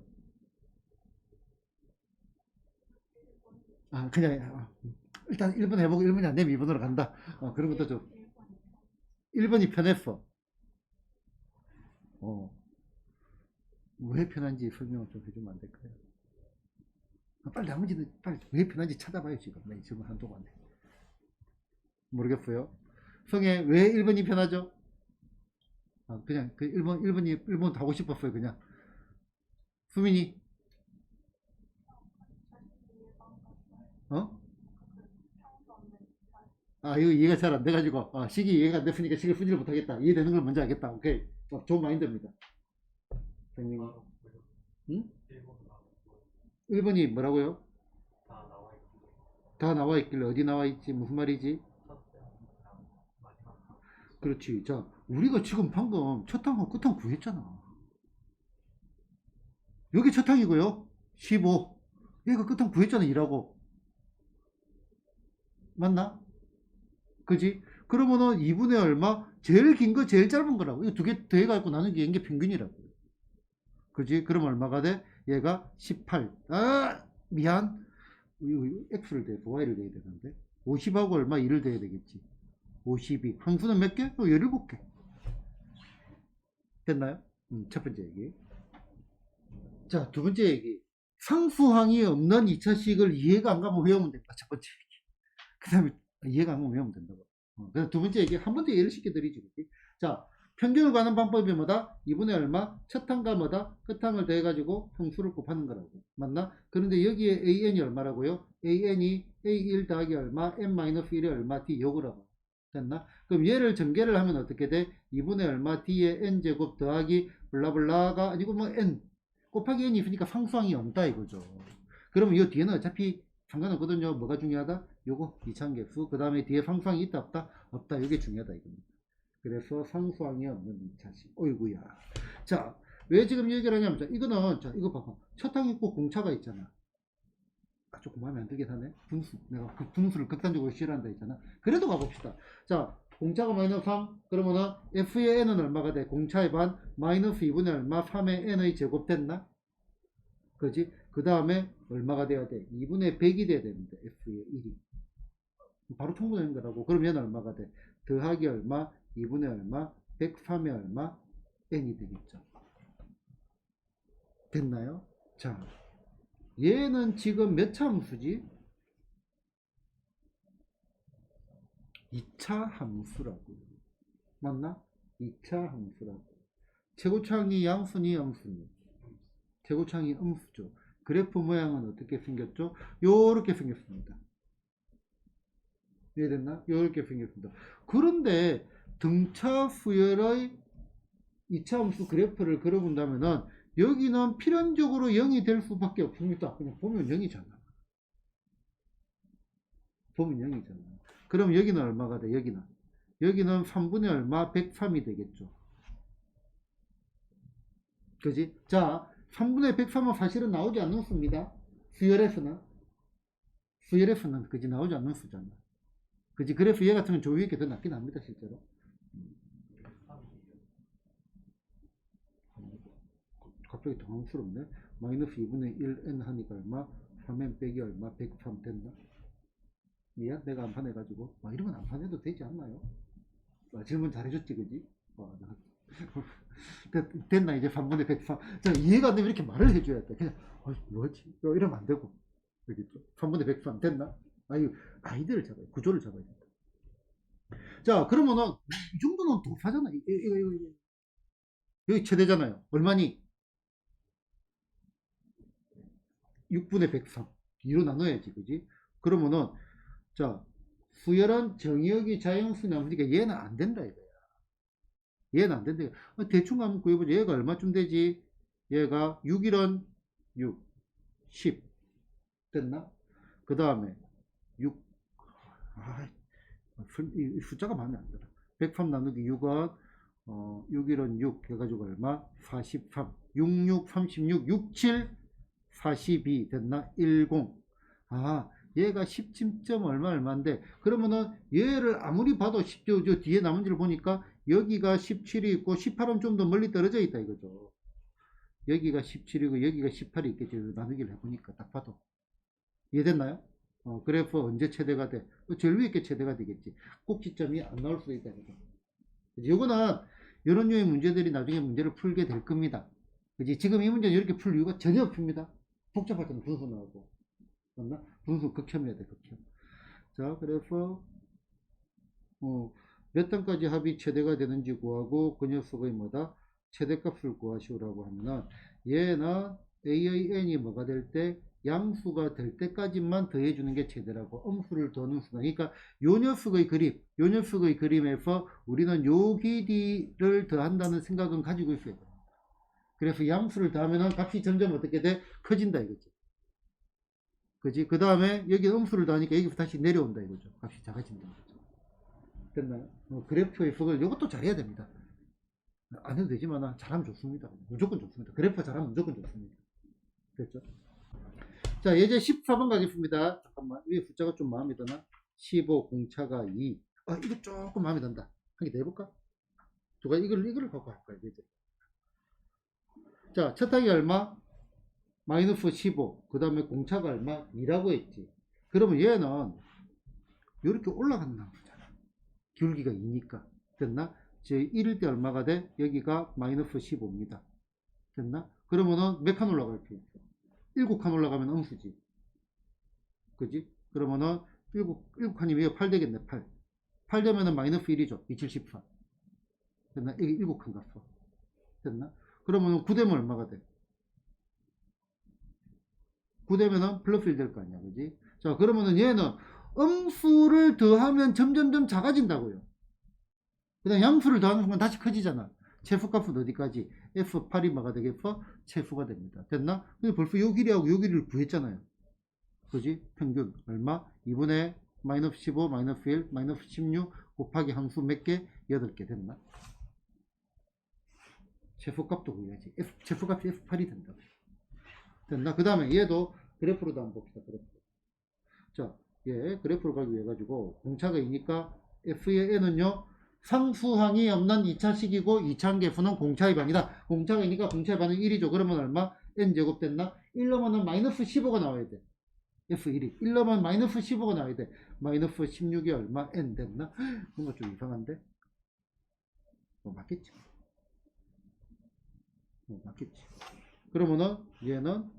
그냥, 일단 1번 해보고 1번이 안 되면 2번으로 간다. 그런 것도 좀. 1번이 편했어. 왜 편한지 설명을 좀 해주면 안 될까요? 빨리 나머지는 빨리 왜 편한지 찾아봐요, 지금. 네, 지금 한동안. 모르겠어요. 성에 왜 1번이 편하죠? 그냥 그 1번 하고 싶었어요, 그냥. 수민이, 어? 이거 이해가 잘 안 돼가지고, 식이 이해가 안 됐으니까 식을 쓰지를 못하겠다. 이해되는 걸 먼저 하겠다. 오케이. 좋은 마인드입니다. 성민이. 응? 1번이 뭐라고요? 다 나와 있길래 어디 나와 있지? 무슨 말이지? 그렇지. 자, 우리가 지금 방금 첫 항하고 끝항 구했잖아. 여기 첫 항이고요. 15. 얘가 끝항 구했잖아, 2라고. 맞나? 그지? 그러면은 2분의 얼마? 제일 긴 거, 제일 짧은 거라고. 이거 두 개 더해갖고 나눈 게 이게 평균이라고. 그지? 그럼 얼마가 돼? 얘가 18. 미안. x를 대서 y를 대야 되는데 50하고 얼마 2를 대야 되겠지. 52 항수는 몇 개? 17개 됐나요? 첫 번째 얘기. 자, 두 번째 얘기. 상수항이 없는 2차식을 이해가 안 가면 외우면 됩니다. 첫 번째 얘기. 그 다음에 이해가 안 가면 외우면 된다고. 그래서 두 번째 얘기 한 번 더 이해를 시켜드리지. 그치? 자, 평균을 가는 방법이 뭐다? 2분의 얼마? 첫 항과 뭐다? 끝항을 더해가지고 평수를 곱하는 거라고. 맞나? 그런데 여기에 an이 얼마라고요? an이 a1 더하기 얼마? n-1이 얼마? d 요거라고. 됐나? 그럼 얘를 전개를 하면 어떻게 돼? 2분의 얼마? d의 n제곱 더하기 블라블라가 아니고 뭐 n 곱하기 n이 있으니까 상수항이 없다 이거죠. 그러면 이 뒤에는 어차피 상관없거든요. 뭐가 중요하다? 요거 이차함계수. 그 다음에 뒤에 상수항이 있다 없다? 없다. 이게 중요하다 이겁니다. 그래서 상수항이 없는 2차식. 어이구야. 자, 왜 지금 얘기를 하냐면, 자, 이거는, 자, 이거 봐봐. 첫 항 있고 공차가 있잖아. 아, 조금 마음에 안 들긴 하네. 분수. 내가 그 분수를 극단적으로 싫어한다 했잖아. 그래도 가봅시다. 자, 공차가 마이너스 3. 그러면은 f의 n은 얼마가 돼? 공차의 반 마이너스 2분의 얼마? 3의 n의 제곱 됐나? 그지? 그 다음에 얼마가 돼야 돼? 2분의 100이 돼야 되는데 f의 1이. 바로 통분하는 거라고. 그럼 얘는 얼마가 돼? 더하기 얼마? 2분의 얼마? 103의 얼마? n이 되겠죠. 됐나요? 자, 얘는 지금 몇 차 함수지? 2차 함수라고. 맞나? 2차 함수라고. 최고차항이 양수니 음수니? 최고차항이 음수죠. 그래프 모양은 어떻게 생겼죠? 요렇게 생겼습니다. 이해됐나? 요렇게 생겼습니다. 그런데 등차 수열의 2차 함수 그래프를 그려본다면은 여기는 필연적으로 0이 될 수밖에 없습니다. 그냥 보면 0이잖아. 보면 0이잖아. 그럼 여기는 얼마가 돼? 여기는 3분의 얼마? 103이 되겠죠. 그지? 자, 3분의 103은 사실은 나오지 않는 수입니다. 수열에서는 그지? 나오지 않는 수잖아. 그지? 그래서 얘 같은 건 조위에 더 낫긴 합니다, 실제로. 갑자기 당황스럽네. 마이너스 2분의 1n 하니까 얼마? 3n 빼기 얼마? 103 됐나? 미안, 내가 안판해가지고. 이러면 안판해도 되지 않나요? 질문 잘해줬지, 그지? 됐나, 이제 3분의 103. 자, 이해가 안 되면 이렇게 말을 해줘야 돼. 그냥, 뭐지? 이러면 안 되고. 알겠죠? 3분의 103 됐나? 아이디어를 잡아야 돼. 구조를 잡아야 돼. 자, 그러면은, 이 정도는 도사잖아. 이거. 여기 최대잖아요. 얼마니? 6분의 103. 2로 나눠야지, 그지? 그러면은, 자, 수열한 정의역이 자연수냐? 그러니까 얘는 안 된다, 이거야. 얘는 안 된다. 대충 한번 구해보자. 얘가 얼마쯤 되지? 얘가 6이런 6, 10. 됐나? 그 다음에 6. 숫자가 마음에 안 들어. 103 나누기 6은 6일은 6 해가지고 얼마? 43. 66, 36, 67, 42 됐나? 10. 얘가 10점 얼마인데 그러면은 얘를 아무리 봐도 10조 저 뒤에 남은 지를 보니까 여기가 17이 있고 18은 좀 더 멀리 떨어져 있다 이거죠. 여기가 17이고 여기가 18이 있겠죠. 나누기를 해보니까 딱 봐도. 이해됐나요? 그래프 언제 최대가 돼? 제일 위에 게 최대가 되겠지. 꼭지점이 안 나올 수도 있다. 이거는 이런 류의 문제들이 나중에 문제를 풀게 될 겁니다. 그지? 지금 이 문제는 이렇게 풀 이유가 전혀 없습니다. 복잡하잖아. 분수 나오고. 맞나? 분수 극혐해야 돼, 극혐. 자, 그래서 몇 단까지 합이 최대가 되는지 구하고 그 녀석의 뭐다? 최대값을 구하시오라고 하면은 얘는 a의 n이 뭐가 될 때? 양수가 될 때까지만 더해주는 게 최대라고. 음수를 더하는 수단. 그러니까 요 녀석의 그림에서 우리는 요 길이를 더한다는 생각은 가지고 있어야 돼. 그래서 양수를 더하면은 값이 점점 어떻게 돼? 커진다 이거지. 그지? 그 다음에 여기 음수를 더하니까 여기서 다시 내려온다 이거죠. 값이 작아진다 이거죠. 됐나요? 그래프의 속을 이것도 잘해야 됩니다. 안 해도 되지만 잘하면 좋습니다. 무조건 좋습니다. 그래프 잘하면 무조건 좋습니다. 됐죠? 자, 예제 14번 가겠습니다. 잠깐만, 위에 숫자가 좀 마음에 드나? 15, 공차가 2. 이거 조금 마음에 든다. 한 개 더 해볼까? 누가 이걸 갖고 할까, 예제. 자, 첫 항이 얼마? 마이너스 15. 그 다음에 공차가 얼마? 2라고 했지. 그러면 얘는 이렇게 올라간다는 거잖아. 기울기가 2니까. 됐나? 제 1일 때 얼마가 돼? 여기가 마이너스 15입니다. 됐나? 그러면은 몇 칸 올라갈게요? 7칸 올라가면 음수지. 그지? 그러면은 7칸이 왜 8 되겠네, 8. 8 되면은 마이너스 1이죠. 274. 됐나? 여기 7칸 갔어. 됐나? 그러면은 9 되면 얼마가 돼? 9 되면은 플러스 1 될 거 아니야. 그지? 자, 그러면은 얘는 음수를 더하면 점점점 작아진다고요. 그 다음 양수를 더하는 순간 다시 커지잖아. 최소값은 어디까지? F8이 뭐가 되겠어? 최소가 됩니다. 됐나? 근데 벌써 요 길이하고 요 길이를 구했잖아요. 그지? 평균 얼마? 2분의 마이너스 15, 마이너스 1, 마이너스 16 곱하기 함수 몇 개? 8개 됐나? 최소값도 구해야지. 최소값이 F8이 된다. 됐나? 그 다음에 얘도 그래프로도 한번 봅시다. 그래프. 자, 얘 그래프로 가기 위해 가지고 공차가 2니까 F의 N은요 상수항이 없는 2차식이고 2차함계수는 공차의 반이다. 공차가 2니까 공차의 반은 1이죠. 그러면 얼마? N제곱 됐나? 1 넣으면 마이너스 15가 나와야 돼. F1이 1 넣으면 마이너스 15가 나와야 돼. 마이너스 16이 얼마? N 됐나? 뭔가 좀 이상한데? 맞겠지. 맞겠지. 그러면은 얘는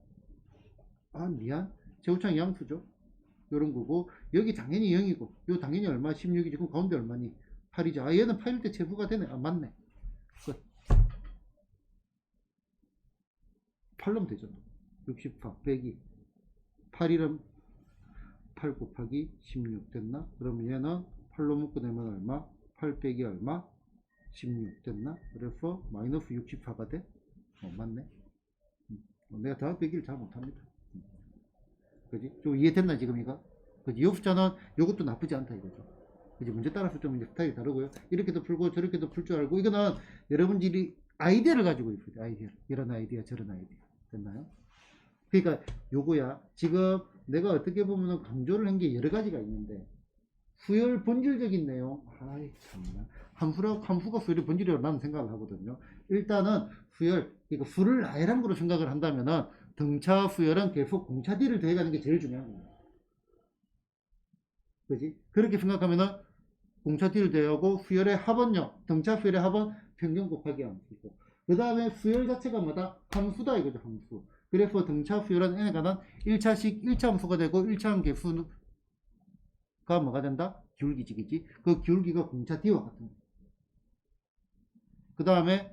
미안. 제곱창 양수죠. 요런 거고 여기 당연히 0이고 요 당연히 얼마? 16이지. 그럼 가운데 얼마니? 8이죠. 얘는 8일 때 제부가 되네. 맞네. 끝. 8로 되죠. 64 빼기 8이면 8 곱하기 16 됐나? 그러면 얘는 8로 묶어내면 얼마? 8 빼기 얼마? 16 됐나? 그래서 마이너스 64가 돼? 맞네. 내가 더하기 빼기를 잘 못합니다. 그지? 좀 이해됐나 지금 이거? 그지? 이 숫자는 이것도 나쁘지 않다 이거죠. 그지? 문제 따라서 좀 이제 스타일이 다르고요. 이렇게도 풀고 저렇게도 풀 줄 알고 이거는 여러분들이 아이디어를 가지고 있어요. 아이디어. 이런 아이디어 저런 아이디어. 됐나요? 그러니까 요거야. 지금 내가 어떻게 보면 강조를 한 게 여러 가지가 있는데 수열 본질적인 내용. 아이 참나. 함수가 수열의 본질이라고 나는 생각을 하거든요. 일단은 수열, 그러니까 수를 나열한 거로 생각을 한다면은 등차 수열은 계속 공차 D를 더해가는 게 제일 중요한 거예요. 그지? 그렇게 생각하면은 공차 D를 더하고 수열의 합은요. 등차 수열의 합은 평균 곱하기 함수고. 그 다음에 수열 자체가 뭐다? 함수다 이거죠. 함수. 그래서 등차 수열은 n에 관한 1차식 1차 함수가 되고 1차 계수가 뭐가 된다? 기울기직이지. 그 기울기가 공차 D와 같은 거예요. 그 다음에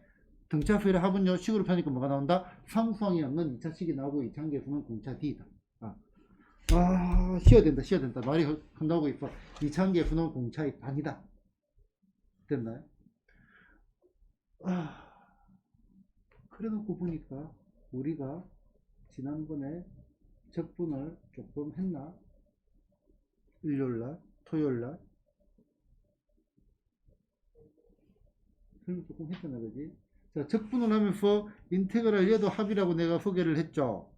등차 수열의 합은요. 식으로 펴니까 뭐가 나온다? 상수항이 없는 2차식이 나오고 2차 계수는 공차 D다. 쉬어야 된다, 쉬어야 된다. 말이 한다고 있어. 2차 계수는 공차의 반이다. 됐나요? 그래 놓고 보니까 우리가 지난번에 적분을 조금 했나? 일요일날, 토요일날 설명 조금 했잖아, 그지? 자, 적분을 하면서 인테그랄 얘도 합이라고 내가 소개를 했죠.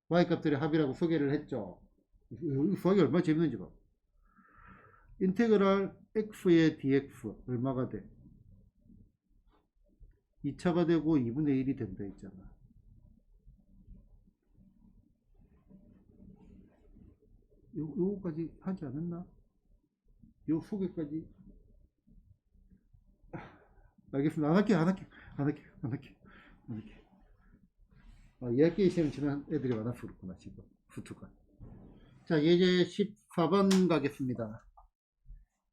y값들의 합이라고 소개를 했죠. 수학이 얼마나 재밌는지 봐. 인테그랄 x의 dx 얼마가 돼? 2차가 되고 2분의 1이 된다 했잖아. 요거까지 하지 않았나? 요 소개까지. 알겠습니다. 안 할게요. 이학기 시험 치는 애들이 많아서 그렇구나 지금 후투가. 자, 예제 14번 가겠습니다.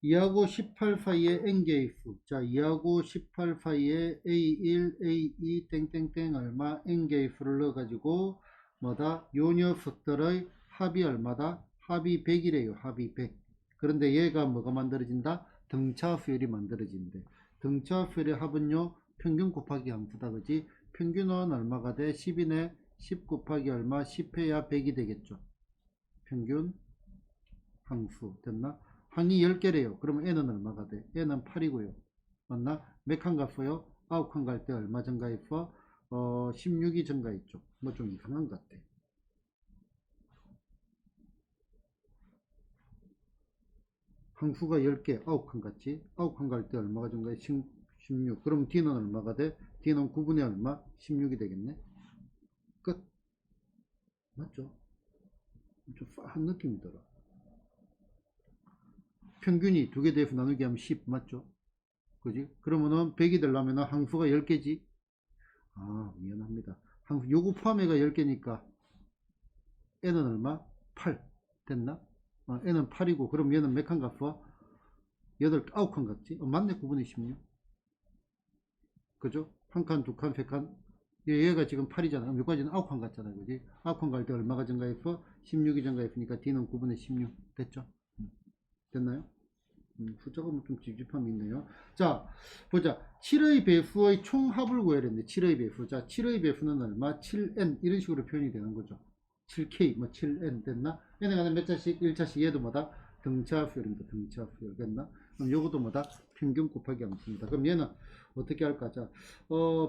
2하고 18 사이의 n개수. 자, 2하고 18 사이에 A1, A2, 땡땡땡 얼마 n개수를 넣어가지고 뭐다? 요 녀석들의 합이 얼마다? 합이 100이래요. 합이 100. 그런데 얘가 뭐가 만들어진다? 등차 수열이 만들어진대. 등차 수열의 합은요. 평균 곱하기 함수다. 그지? 평균은 얼마가 돼? 10이네. 10 곱하기 얼마? 10해야 100이 되겠죠. 평균 함수. 됐나? 항이 10개래요. 그러면 n은 얼마가 돼? n은 8이고요. 맞나? 몇 칸 갔어요? 9칸 갈 때 얼마 증가했어? 16이 증가했죠. 뭐 좀 이상한 것 같아. 항수가 10개, 9칸 갔지? 9칸 갈 때 얼마가 증가해? 16. 그럼 D는 얼마가 돼? D는 9분의 얼마? 16이 되겠네? 끝. 맞죠? 좀 한 느낌이 들어. 평균이 두 개 대해서 나누기 하면 10 맞죠? 그지? 그러면은 100이 되려면 항수가 10개지? 아, 미안합니다. 요거 포함해가 10개니까 n은 얼마? 8 됐나? n은 8이고 그럼 얘는 몇 칸 값이야? 9칸 같지? 맞네. 9분의 16 그죠? 한 칸, 두 칸, 세 칸. 얘가 지금 8이잖아. 그럼 여기까지는 9칸 같잖아. 그지? 9칸 갈 때 얼마가 증가했어? 16이 증가했으니까 D는 9분의 16 됐죠? 됐나요? 숫자가 좀 찝찝함이 있네요. 자, 보자. 7의 배수의 총합을 구해야 되는데, 7의 배수. 자, 7의 배수는 얼마? 7n. 이런 식으로 표현이 되는 거죠. 7k, 7n 됐나? n에 가는 몇 차씩? 1차씩. 얘도 뭐다? 등차 수열입니다. 등차 수열. 됐나? 그럼 요것도 뭐다? 평균 곱하기 함수입니다. 그럼 얘는 어떻게 할까? 자,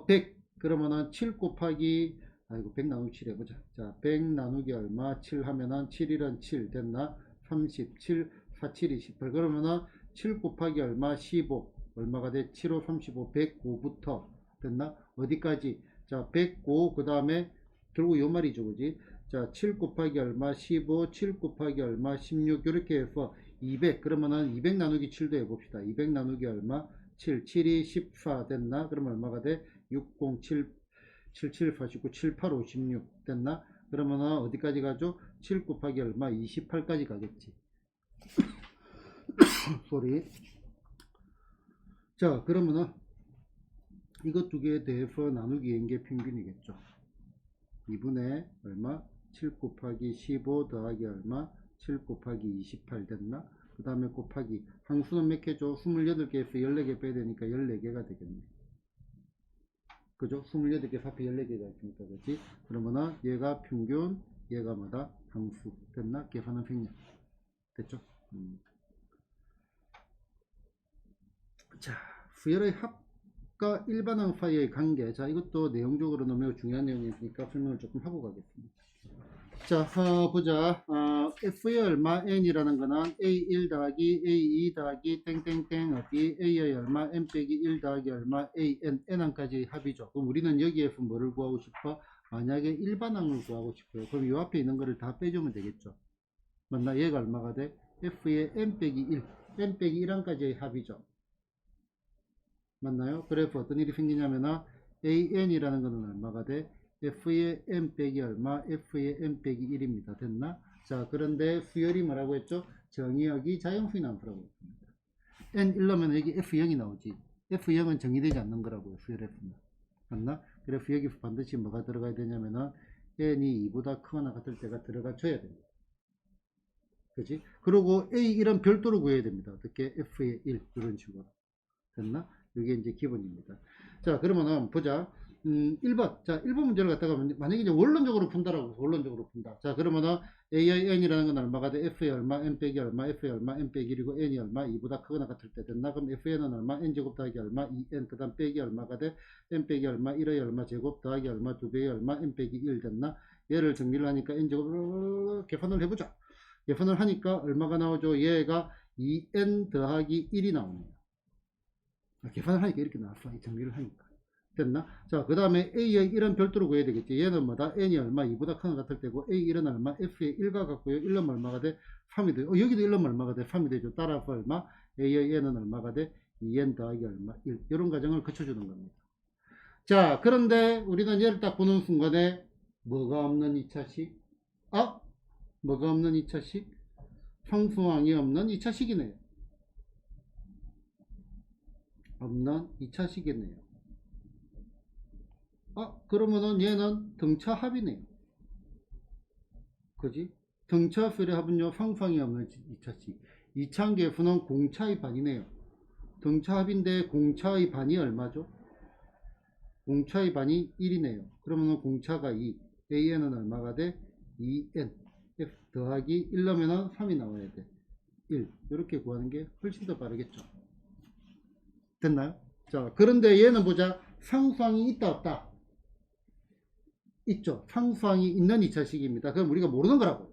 100. 그러면은 7 곱하기, 아이고, 100 나누기 7 해보자. 자, 100 나누기 얼마? 7 하면은 7일은 7 됐나? 37, 47이 18. 그러면은 7 곱하기 얼마? 15. 얼마가 돼? 7, 5, 35, 105부터 됐나? 어디까지? 자, 105, 그 다음에 결국 요 말이죠, 그지? 자, 7 곱하기 얼마? 15, 7 곱하기 얼마? 16. 이렇게 해서 200. 그러면은 200 나누기 7도 해봅시다. 200 나누기 얼마? 7, 7이 14 됐나? 그러면 얼마가 돼? 60, 7, 77, 49, 78, 56 됐나? 그러면은 어디까지 가죠? 7 곱하기 얼마? 28까지 가겠지. 소리. 자, 그러면은 이것 두 개에 대해서 나누기 n개 평균이겠죠. 2분의 얼마? 7 곱하기 15 더하기 얼마? 7 곱하기 28 됐나? 그 다음에 곱하기 항수는 몇 개죠? 28개에서 14개 빼야 되니까 14개가 되겠네. 그죠? 28개 합해 14개가 있으니까 그렇지? 그러면은 얘가 평균, 얘가 뭐다? 항수 됐나? 계산은 생략 됐죠? 자, 수열의 합과 일반항 사이의 관계. 자, 이것도 내용적으로는 매우 중요한 내용이니까 설명을 조금 하고 가겠습니다. 자, 보자. F의 얼마 n이라는 거는 A1 더하기 A2 더하기 땡땡땡 어디 A의 얼마 n 빼기 1 더하기 얼마 AN, n항까지 합이죠. 그럼 우리는 여기에서 뭐를 구하고 싶어? 만약에 일반항을 구하고 싶어요. 그럼 이 앞에 있는 거를 다 빼주면 되겠죠. 맞나? 얘가 얼마가 돼? F의 n 빼기 1, n 빼기 1항까지의 합이죠. 맞나요? 그래서 어떤 일이 생기냐면 AN이라는 거는 얼마가 돼? F의 n 빼기 얼마? F의 n 빼기 1입니다. 됐나? 자, 그런데 수열이 뭐라고 했죠? 정의역이 자연수인 함수라고 했습니다. n 1넣으면 여기 F0이 나오지. F0은 정의되지 않는 거라고요. 수열 F는. 맞나? 그래서 여기서 반드시 뭐가 들어가야 되냐면은 n이 2보다 크거나 같을 때가 들어가 줘야 됩니다. 그지? 그리고 A1은 별도로 구해야 됩니다. 어떻게? F의 1 이런 식으로. 됐나? 이게 이제 기본입니다. 자, 그러면은 보자. 1번. 자, 1번 문제를 갖다가 만약에 이제 원론적으로 푼다라고 원론적으로 푼다. 자, 그러면은 AIN이라는 건 얼마가 돼? F의 얼마? N 빼기 얼마? F의 얼마? N 빼기 1이고 N이 얼마? 2보다 크거나 같을 때 됐나? 그럼 FN은 얼마? N제곱 더하기 얼마? 2N 그 다음 빼기 얼마가 돼? N 빼기 얼마? 1의 얼마 제곱 더하기 얼마? 2배의 얼마? N 빼기 1 됐나? 얘를 정리를 하니까 N제곱 계산을 해보자. 계산을 하니까 얼마가 나오죠? 얘가 2N 더하기 1이 나옵니다. 계산을 하니까 이렇게 나왔어. 정리를 하니까. 됐나? 자, 그 다음에 A의 1은 별도로 구해야 되겠지. 얘는 뭐다? N이 얼마? 2보다 큰 것 같을 때고, A1은 얼마? F의 1과 같고요. 1은 얼마가 돼? 3이 돼. 여기도 1은 얼마가 돼? 3이 되죠. 따라서 얼마? A의 N은 얼마가 돼? 2N 더하기 얼마? 1. 이런 과정을 거쳐주는 겁니다. 자, 그런데 우리는 얘를 딱 보는 순간에 뭐가 없는 2차식? 뭐가 없는 2차식? 상수항이 없는 2차식이네요. 없는 2차식이네요. 그러면은 얘는 등차합이네요. 그지? 등차수열의 합은요, 상수항이 없는 2차식. 2차항계수는 공차의 반이네요. 등차합인데 공차의 반이 얼마죠? 공차의 반이 1이네요. 그러면은 공차가 2. AN은 얼마가 돼? 2N. F 더하기 1 넣으면 3이 나와야 돼. 1. 이렇게 구하는 게 훨씬 더 빠르겠죠. 됐나요? 자, 그런데 얘는 보자. 상수항이 있다 없다? 있죠. 상수항이 있는 2차식입니다. 그럼 우리가 모르는 거라고요.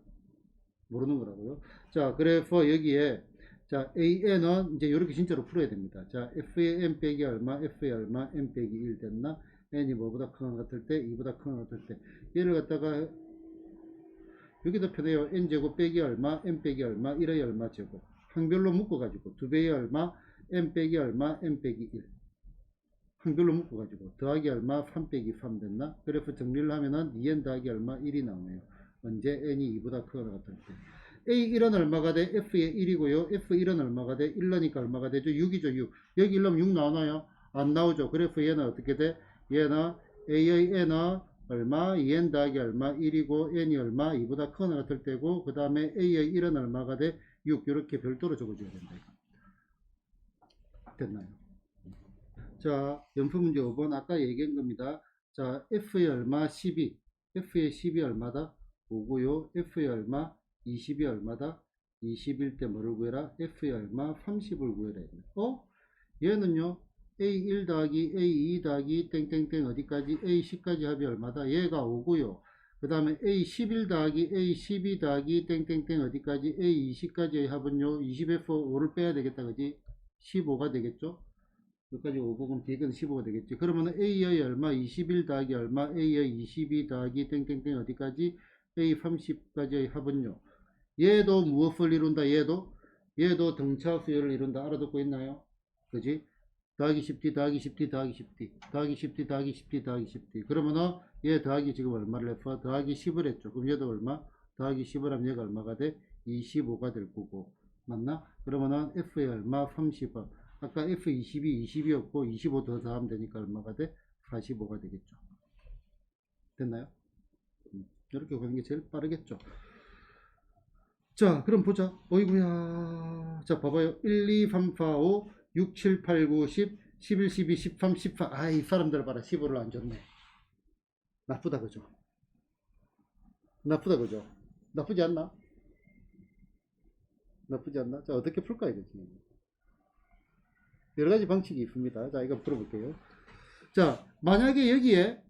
모르는 거라고요. 자, 그래서 여기에 자, AN은 이제 이렇게 진짜로 풀어야 됩니다. 자, F의 N 빼기 얼마, F의 얼마, N 빼기 1 됐나? N이 뭐보다 큰 것 같을 때, 2보다 큰 것 같을 때. 얘를 갖다가 여기도 편해요. n제곱 빼기 얼마, n 빼기 얼마, 1의 얼마 제곱. 항별로 묶어가지고 2배의 얼마, n 빼기 얼마, n 빼기 1. 항별로 묶어가지고 더하기 얼마, 3 빼기 3 됐나? 그래프 정리를 하면은 2n 더하기 얼마, 1이 나오네요. 언제 n이 2보다 크거나 같을 때. A1은 얼마가 돼? F의 1이고요. F1은 얼마가 돼? 1러니까 얼마가 되죠? 6이죠, 6. 여기 1넣으면 6 나오나요? 안 나오죠. 그래프 얘는 어떻게 돼? 얘는 A의 n은 얼마? 2n 더하기 얼마? 1이고 n이 얼마? 2보다 크거나 같을 때고 그 다음에 A의 1은 얼마가 돼? 6. 이렇게 별도로 적어줘야 된다. 됐나요? 자, 연프 문제 5번 아까 얘기한 겁니다. 자, F의 얼마? 12. F의 10이 얼마다? 5고요. F의 얼마? 20이 얼마다? 20일 때 뭐를 구해라? F의 얼마? 30을 구해라. 얘는요. A1 더하기 A2 더하기 땡땡땡 어디까지? A10까지 합이 얼마다? 얘가 5고요. 그 다음에 A11 더하기 A12 더하기 땡땡땡 어디까지? A20까지의 합은요. 20에서 5를 빼야 되겠다. 그지? 15가 되겠죠? 여기까지 5고 그럼 뒤에 건 15가 되겠지. 그러면 A의 얼마? 21 더하기 얼마? A의 22 더하기 땡땡땡 어디까지? A30까지의 합은요. 얘도 무엇을 이룬다? 얘도 등차 수열을 이룬다. 알아듣고 있나요? 그지? 더하기 10t 더하기 10t 더하기 10t 더하기 10t 더하기 10t 더하기 10t 그러면은 얘 더하기 지금 얼마를 했어? 더하기 10을 했죠. 그럼 얘도 얼마? 더하기 10을 하면 얘가 얼마가 돼? 25가 될 거고 맞나? 그러면은 F의 얼마? 30은 아까 F22 20이었고 25 더 더하면 되니까 얼마가 돼? 45가 되겠죠. 됐나요? 이렇게 보는 게 제일 빠르겠죠. 자, 그럼 보자. 어이구야. 자, 봐봐요. 1, 2, 3, 4, 5, 6, 7, 8, 9, 10, 11, 12, 13, 14. 아, 이 사람들 봐라. 15를 안 줬네. 나쁘다, 그죠? 나쁘다, 그죠? 나쁘지 않나? 나쁘지 않나? 자, 어떻게 풀까, 이거지? 여러 가지 방식이 있습니다. 자, 이거 풀어볼게요. 자, 만약에 여기에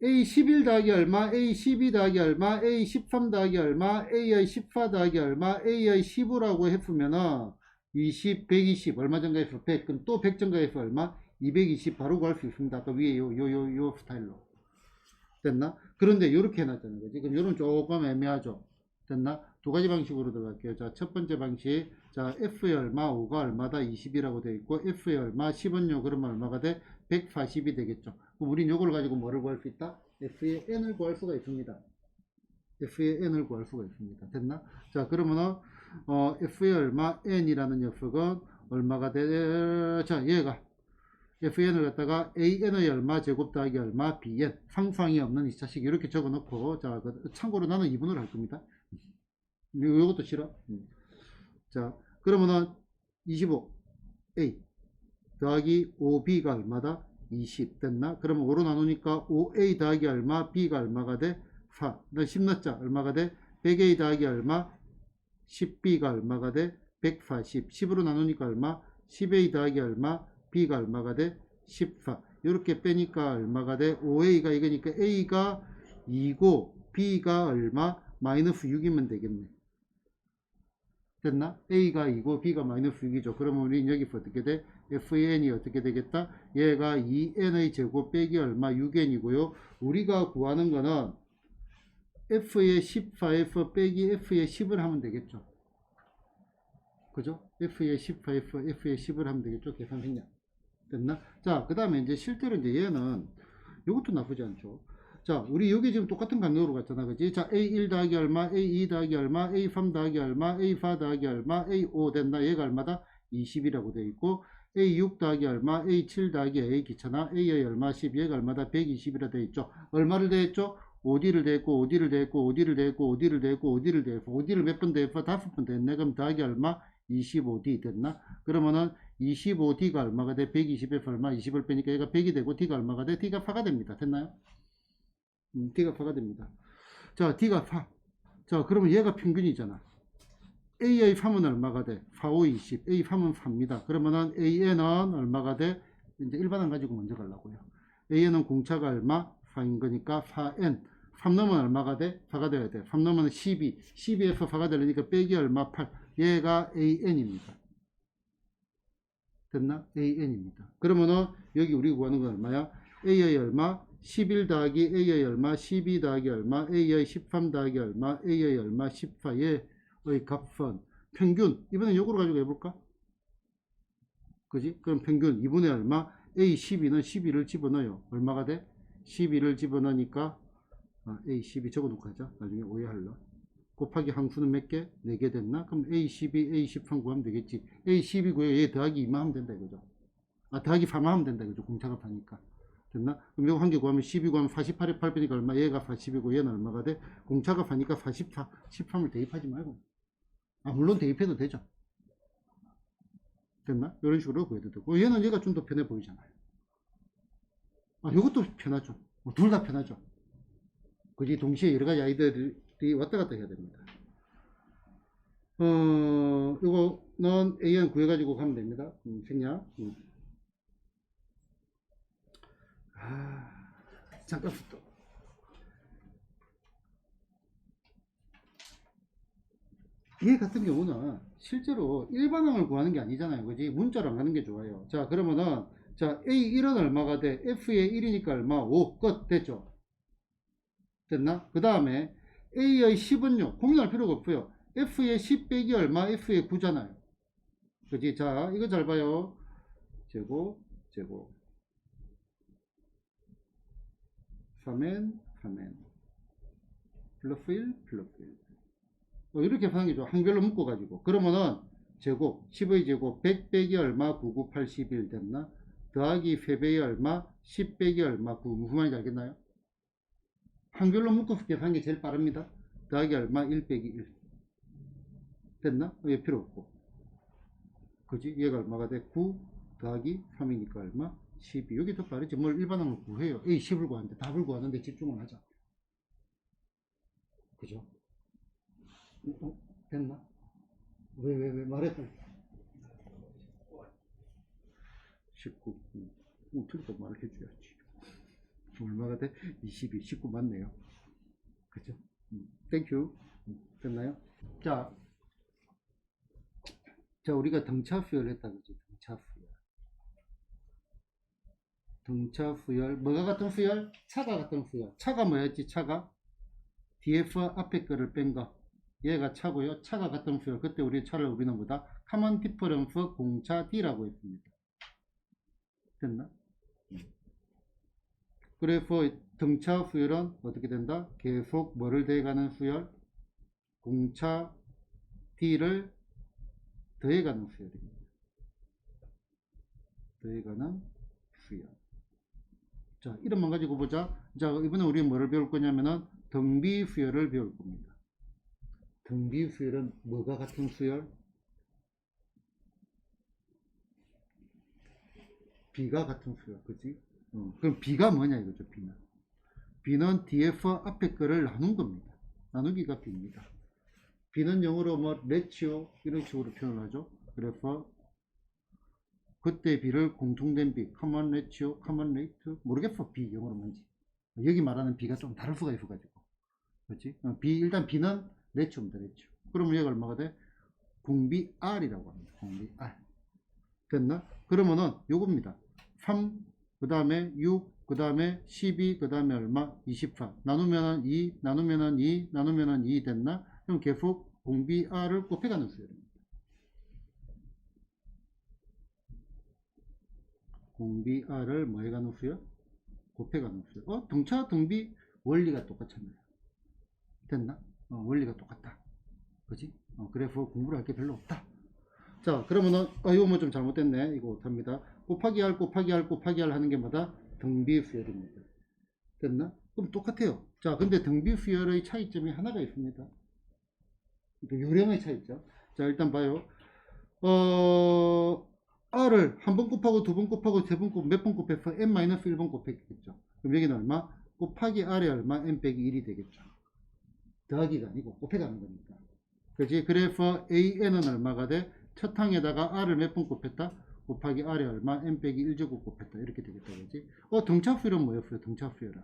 A11 더하기 얼마, A12 더하기 얼마, A13 더하기 얼마, A의 14 더하기 얼마, A의 15라고 했으면은 20, 120 얼마 증가해서 100 그럼 또 100 증가해서 얼마? 220 바로 구할 수 있습니다. 아까 위에 요 스타일로 됐나? 그런데 이렇게 해놨다는 거지. 그럼 요런 조금 애매하죠. 됐나? 두 가지 방식으로 들어갈게요. 자, 첫 번째 방식. 자, F의 얼마, 5가 얼마다 20이라고 되어 있고, F의 얼마, 10은요, 그러면 얼마가 돼? 140이 되겠죠. 그럼 우린 요걸 가지고 뭐를 구할 수 있다? F의 N을 구할 수가 있습니다. F의 N을 구할 수가 있습니다. 됐나? 자, 그러면은, F의 얼마, N이라는 녀석은 얼마가 돼? 자, 얘가. FN을 갖다가 AN의 얼마 제곱 더하기 얼마 BN 상수항이 없는 2차식 이렇게 적어 놓고 자 참고로 나는 2분으로 할 겁니다. 이것도 싫어. 자 그러면은 25A 더하기 5B가 얼마다? 20 됐나? 그러면 5로 나누니까 5A 더하기 얼마 B가 얼마가 돼? 4. 나 10 넣자 얼마가 돼? 100A 더하기 얼마 10B가 얼마가 돼? 140 10으로 나누니까 얼마? 10A 더하기 얼마 B가 얼마가 돼? 14. 이렇게 빼니까 얼마가 돼? 5A가 이거니까 A가 2고 B가 얼마? 마이너스 6이면 되겠네. 됐나? A가 2고 B가 마이너스 6이죠. 그러면 우리 여기서 어떻게 돼? FN이 어떻게 되겠다? 얘가 2N의 제곱 빼기 얼마? 6N이고요. 우리가 구하는 거는 F의 14F 빼기 F의 10을 하면 되겠죠. 그죠? F의 14F, F의 10을 하면 되겠죠. 계산 생략. 됐나? 자, 그 다음에 이제 실제로 이제 얘는 이것도 나쁘지 않죠. 자, 우리 여기 지금 똑같은 강력으로 갔잖아. 그지? 자, A1 더하기 얼마, A2 더하기 얼마, A3 더하기 얼마, A4 더하기 얼마, A5 됐나? 얘가 얼마다? 20이라고 되어 있고, A6 더하기 얼마, A7 더하기 A 귀찮아, A의 얼마 10, 얘가 얼마다? 120이라 되어 있죠. 얼마를 더했죠? 5D를 더했고, 5D를 더했고, 5D를 더했고, 5D를 더했고, 5D를 더했고, 5D를 몇 번 더했어? 5번 더했네. 그럼 더하기 얼마? 25D 됐나? 그러면은 25D가 얼마가 돼? 120에서 얼마? 20을 빼니까 얘가 100이 되고 D가 얼마가 돼? D가 4가 됩니다. 됐나요? D가 4가 됩니다. 자, D가 4. 자, 그러면 얘가 평균이잖아. A의 3은 얼마가 돼? 4, 5, 20. A 3은 4입니다. 그러면은 AN은 얼마가 돼? 이제 일반항 가지고 먼저 가려고요. AN은 공차가 얼마? 4인 거니까 4N. 3 넣으면 얼마가 돼? 4가 돼야 돼. 3 넣으면 12. 12에서 4가 되려니까 빼기 얼마? 8. 얘가 AN입니다. 됐나? AN입니다. 그러면은 여기 우리 구하는 건 얼마야? A의 얼마? 11 더하기 A의 얼마, 12 더하기 얼마, A의 13 더하기 얼마, A의 얼마, 14의 값은 평균. 이번엔 요거로 가지고 해볼까? 그지? 그럼 평균 2분의 얼마? A 12는 12를 집어넣어요. 얼마가 돼? 12를 집어넣으니까 A 12 적어놓고 하자. 나중에 오해할라. 곱하기 항수는 몇 개? 4개 됐나? 그럼 A 12, A 13 구하면 되겠지. A 12 구해 얘 더하기 2만 하면 된다 이거죠. 더하기 4만 하면 된다 이거죠. 공차값하니까. 됐나? 그럼 이거 한 개 구하면 12 구하면 48에 8배니까 얼마? 얘가 40이고 얘는 얼마가 돼? 공차값하니까 44, 13을 대입하지 말고. 물론 대입해도 되죠. 됐나? 이런 식으로 구해도 되고. 얘는 얘가 좀 더 편해 보이잖아요. 이것도 편하죠. 둘 다 편하죠. 그지? 동시에 여러 가지 아이들이 왔다 갔다 해야 됩니다. 요거는 AN 구해가지고 가면 됩니다. 생략. 잠깐 또. 얘 같은 경우는 실제로 일반항을 구하는 게 아니잖아요. 그지? 문자로 안 가는 게 좋아요. 자, 그러면은, 자, A1은 얼마가 돼? F의 1이니까 얼마? 5. 끝. 됐죠? 됐나? 그 다음에 A의 10은요. 고민할 필요가 없고요. F의 10 빼기 얼마? F의 9잖아요. 그지? 자, 이거 잘 봐요. 제곱, 제곱. 3n, 3n. 플러스 1, 플러스 1. 이렇게 하는 게 좋아. 한별로 묶어가지고. 그러면은, 제곱, 10의 제곱, 100 빼기 얼마? 99, 81 됐나? 더하기 3배의 얼마? 10 빼기 얼마? 9. 무슨 말인지 알겠나요? 한별로 묶어서 계산하는 게 제일 빠릅니다. 더하기 얼마? 1 빼기 1. 됐나? 얘 필요 없고. 그지? 얘가 얼마가 돼? 9 더하기 3이니까 얼마? 12. 여기 더 빠르지. 뭘 일반항을 구해요. A 10을 구하는데 답을 구하는데 집중을 하자. 그죠? 됐나? 왜 말했다. 19. 틀리고 말을 해줘야지. 얼마가 돼? 22. 19 맞네요. 그죠? 땡큐. 됐나요? 자, 우리가 등차 수열 했다. 그죠? 등차 수열. 등차 수열. 뭐가 같은 수열? 차가 같은 수열. 차가 뭐였지? 차가? DF 앞에 거를 뺀 거. 얘가 차고요. 차가 같은 수열. 그때 차를 우리는 뭐다? Common Difference 공차 D라고 했습니다. 됐나? 그래서 등차 수열은 어떻게 된다? 계속 뭐를 더해가는 수열? 공차 D를 더해가는 수열입니다. 더해가는 수열. 자, 이름만 가지고 보자. 자, 이번에 우리 뭐를 배울 거냐면은 등비 수열을 배울 겁니다. 등비 수열은 뭐가 같은 수열? B가 같은 수열. 그치? 그럼 B가 뭐냐 이거죠. B는 DF 앞에 거를 나눈 겁니다. 나누기가 B입니다. B는 영어로 뭐 레치오 이런 식으로 표현을 하죠. 그래서 그때 B를 공통된 B, common ratio, common rate 모르겠어. B 영어로 뭔지. 여기 말하는 B가 좀 다를 수가 있어가지고. 그렇지? 일단 B는 레치오입니다. 레치오. 그러면 얘가 얼마가 돼? 공비 R이라고 합니다. 공비 R. 됐나? 그러면은 요겁니다. 3, 그 다음에 6, 그 다음에 12, 그 다음에 얼마? 24. 나누면은 2, 나누면은 2, 나누면은 2 됐나? 그럼 계속 공비 R을 곱해가는 수열입니다. 공비 R을 뭐 해가는 수열? 곱해가는 수열. 등차, 등비 원리가 똑같잖아요. 됐나? 원리가 똑같다. 그지? 그래서 공부를 할 게 별로 없다. 자, 그러면은 이거 뭐 좀 잘못됐네. 이거 못합니다. 곱하기 R 곱하기 R 곱하기 R 하는 게 뭐다? 등비 수열입니다. 됐나? 그럼 똑같아요. 자, 근데 등비 수열의 차이점이 하나가 있습니다. 요령의 차이점. 자, 일단 봐요. R을 한 번 곱하고 두 번 곱하고 세 번 곱 몇 번 곱해서 n-1번 곱했겠죠. 그럼 여기는 얼마? 곱하기 R이 얼마? n 빼기 1이 되겠죠. 더하기가 아니고 곱해가는 겁니다. 그렇지? 그래서 AN은 얼마가 돼? 첫 항에다가 R을 몇 번 곱했다? 곱하기 R이 얼마? n 빼기 1제곱 곱했다. 이렇게 되겠다. 그렇지? 등차수열은 뭐였어요? 등차수열은.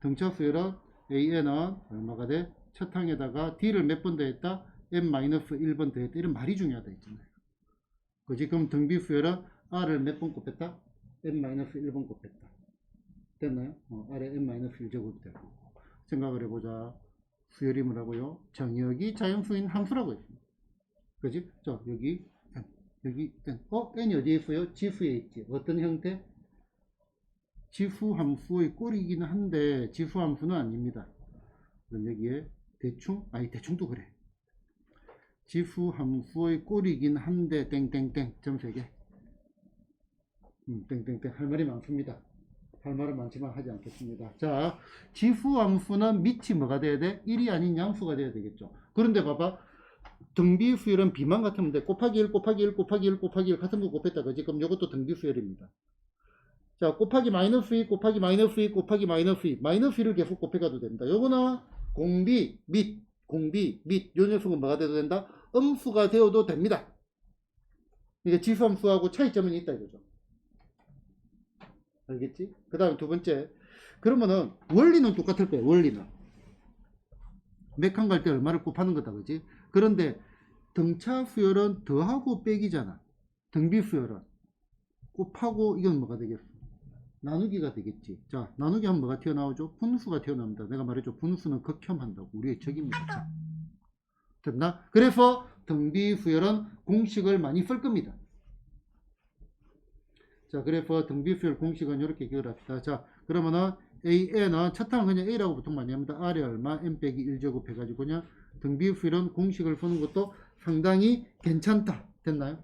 등차수열은 AN은 얼마가 돼? 첫 항에다가 D를 몇 번 더했다? n-1번 더했다. 이런 말이 중요하다 했잖아요. 그지? 그럼 등비수열은 R을 몇 번 곱했다? n-1번 곱했다. 됐나요? 아래 n-1제곱이 되고. 생각을 해보자. 수열이 뭐라고요? 정역이 자연수인 함수라고 했습니다. 그지? 자, 여기 n, 여기 n. n이 어디에 있어요? 지수에 있지. 어떤 형태? 지수 함수의 꼴이긴 한데 지수 함수는 아닙니다. 그럼 여기에 대충, 아니 대충도 그래. 지수 함수의 꼴이긴 한데 땡땡땡 점 3개. 땡땡땡 할 말이 많습니다. 할 말은 많지만 하지 않겠습니다. 자, 지수 함수는 밑이 뭐가 돼야 돼? 1이 아닌 양수가 돼야 되겠죠. 그런데 봐봐. 등비 수열은 비만 같으면 돼. 곱하기 1 곱하기 1 곱하기 1 곱하기 1 같은 거 곱했다. 그지? 그럼 이것도 등비 수열입니다. 자, 곱하기 마이너스 2 곱하기 마이너스 2 곱하기 마이너스 2 마이너스 2를 계속 곱해가도 됩니다. 요거는 공비 및 요 녀석은 뭐가 돼도 된다? 음수가 되어도 됩니다. 이게 지수함수하고 차이점은 있다 이거죠. 알겠지? 그 다음 두 번째. 그러면은 원리는 똑같을 거예요. 원리는 맥한 갈 때 얼마를 곱하는 거다. 그지? 그런데 등차 수열은 더하고 빼기잖아. 등비 수열은 곱하고 이건 뭐가 되겠어? 나누기가 되겠지. 자, 나누기 하면 뭐가 튀어나오죠? 분수가 튀어나옵니다. 내가 말했죠. 분수는 극혐한다고. 우리의 적입니다. 자, 됐나? 그래서 등비 수열은 공식을 많이 쓸 겁니다. 자, 그래서 등비 수열 공식은 이렇게 기억을 합시다. 자, 그러면은 AN은 첫 항은 그냥 A라고 보통 많이 합니다. R이 얼마? M 빼기 1제곱 해가지고 그냥 등비 수열은 공식을 쓰는 것도 상당히 괜찮다. 됐나요?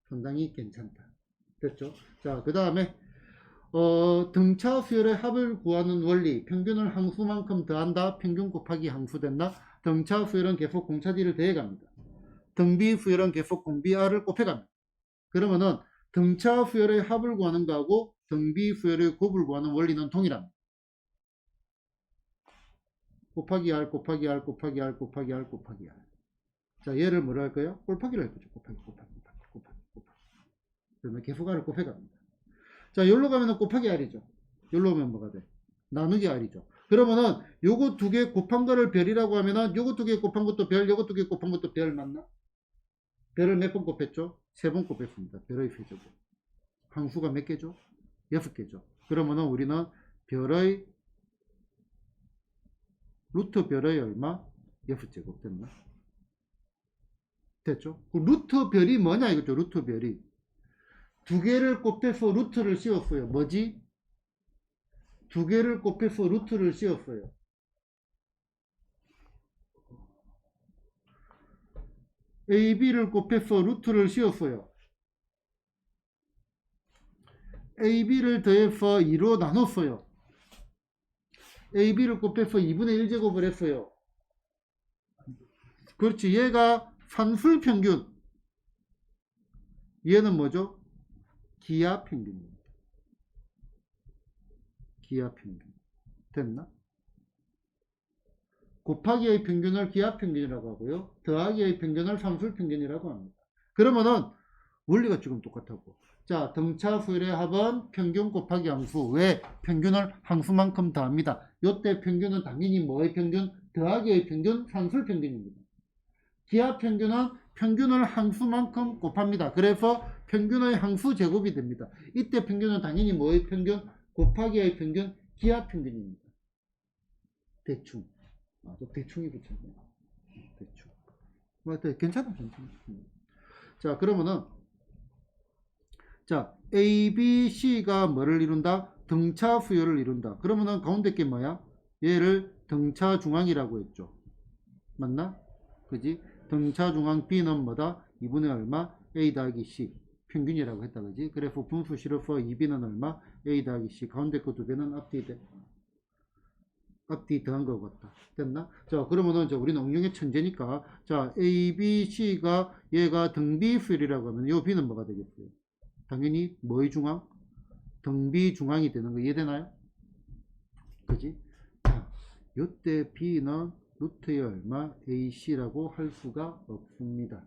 상당히 괜찮다. 됐죠? 자, 그 다음에 등차 수열의 합을 구하는 원리. 평균을 항수만큼 더한다. 평균 곱하기 항수 된다. 등차 수열은 계속 공차지를 더해갑니다. 등비 수열은 계속 공비 R을 곱해갑니다. 그러면은 등차 수열의 합을 구하는 거하고 등비 수열의 곱을 구하는 원리는 동일합니다. 곱하기 R 곱하기 R 곱하기 R 곱하기 R 곱하기 R. 자, 얘를 뭐라 할까요? 곱하기로 해보죠. 곱하기. 그러면 계속 R을 곱해갑니다. 자, 여기로 가면은 곱하기 R이죠. 여기로 오면 뭐가 돼? 나누기 R이죠. 그러면은 요거 두 개 곱한 거를 별이라고 하면은 요거 두 개 곱한 것도 별, 요거 두 개 곱한 것도 별 맞나? 별을 몇 번 곱했죠? 3번 곱했습니다. 별의 세제곱. 항수가 몇 개죠? 6개죠. 그러면은 우리는 별의 루트 별의 얼마? 6제곱 됐나? 됐죠? 그 루트 별이 뭐냐 이거죠? 루트 별이 두 개를 곱해서 루트를 씌웠어요. 뭐지? 두 개를 곱해서 루트를 씌웠어요. AB를 곱해서 루트를 씌웠어요. AB를 더해서 2로 나눴어요. AB를 곱해서 2분의 1제곱을 했어요. 그렇지. 얘가 산술 평균. 얘는 뭐죠? 기하 평균입니다. 기하 평균. 됐나? 곱하기의 평균을 기하 평균이라고 하고요. 더하기의 평균을 산술 평균이라고 합니다. 그러면은 원리가 지금 똑같다고. 자, 등차 수열의 합은 평균 곱하기 항수. 왜? 평균을 항수만큼 더합니다. 요때 평균은 당연히 뭐의 평균? 더하기의 평균, 산술 평균입니다. 기하 평균은 평균을 항수만큼 곱합니다. 그래서 평균의 항수 제곱이 됩니다. 이때 평균은 당연히 뭐의 평균? 곱하기의 평균, 기하 평균입니다. 대충. 또 대충이 붙였네. 대충. 괜찮아. 자, 그러면은 자, A, B, C가 뭐를 이룬다? 등차 수열을 이룬다. 그러면은 가운데 게 뭐야? 얘를 등차 중앙이라고 했죠. 맞나? 그지? 등차 중앙 B는 뭐다? 2분의 얼마? A 더하기 C. 평균이라고 했다. 그지? 그래서 분수 실어서 2B는 얼마? A 더하기 C. 가운데 거 두 개는 앞뒤 더한 거 같다. 됐나? 자, 그러면은 우리는 응용의 천재니까. 자, A, B, C가 얘가 등비 수열이라고 하면 요 B는 뭐가 되겠어요? 당연히 뭐의 중앙? 등비 중앙이 되는 거 이해되나요? 그지? 자, 요때 B는 루트의 얼마? AC라고 할 수가 없습니다.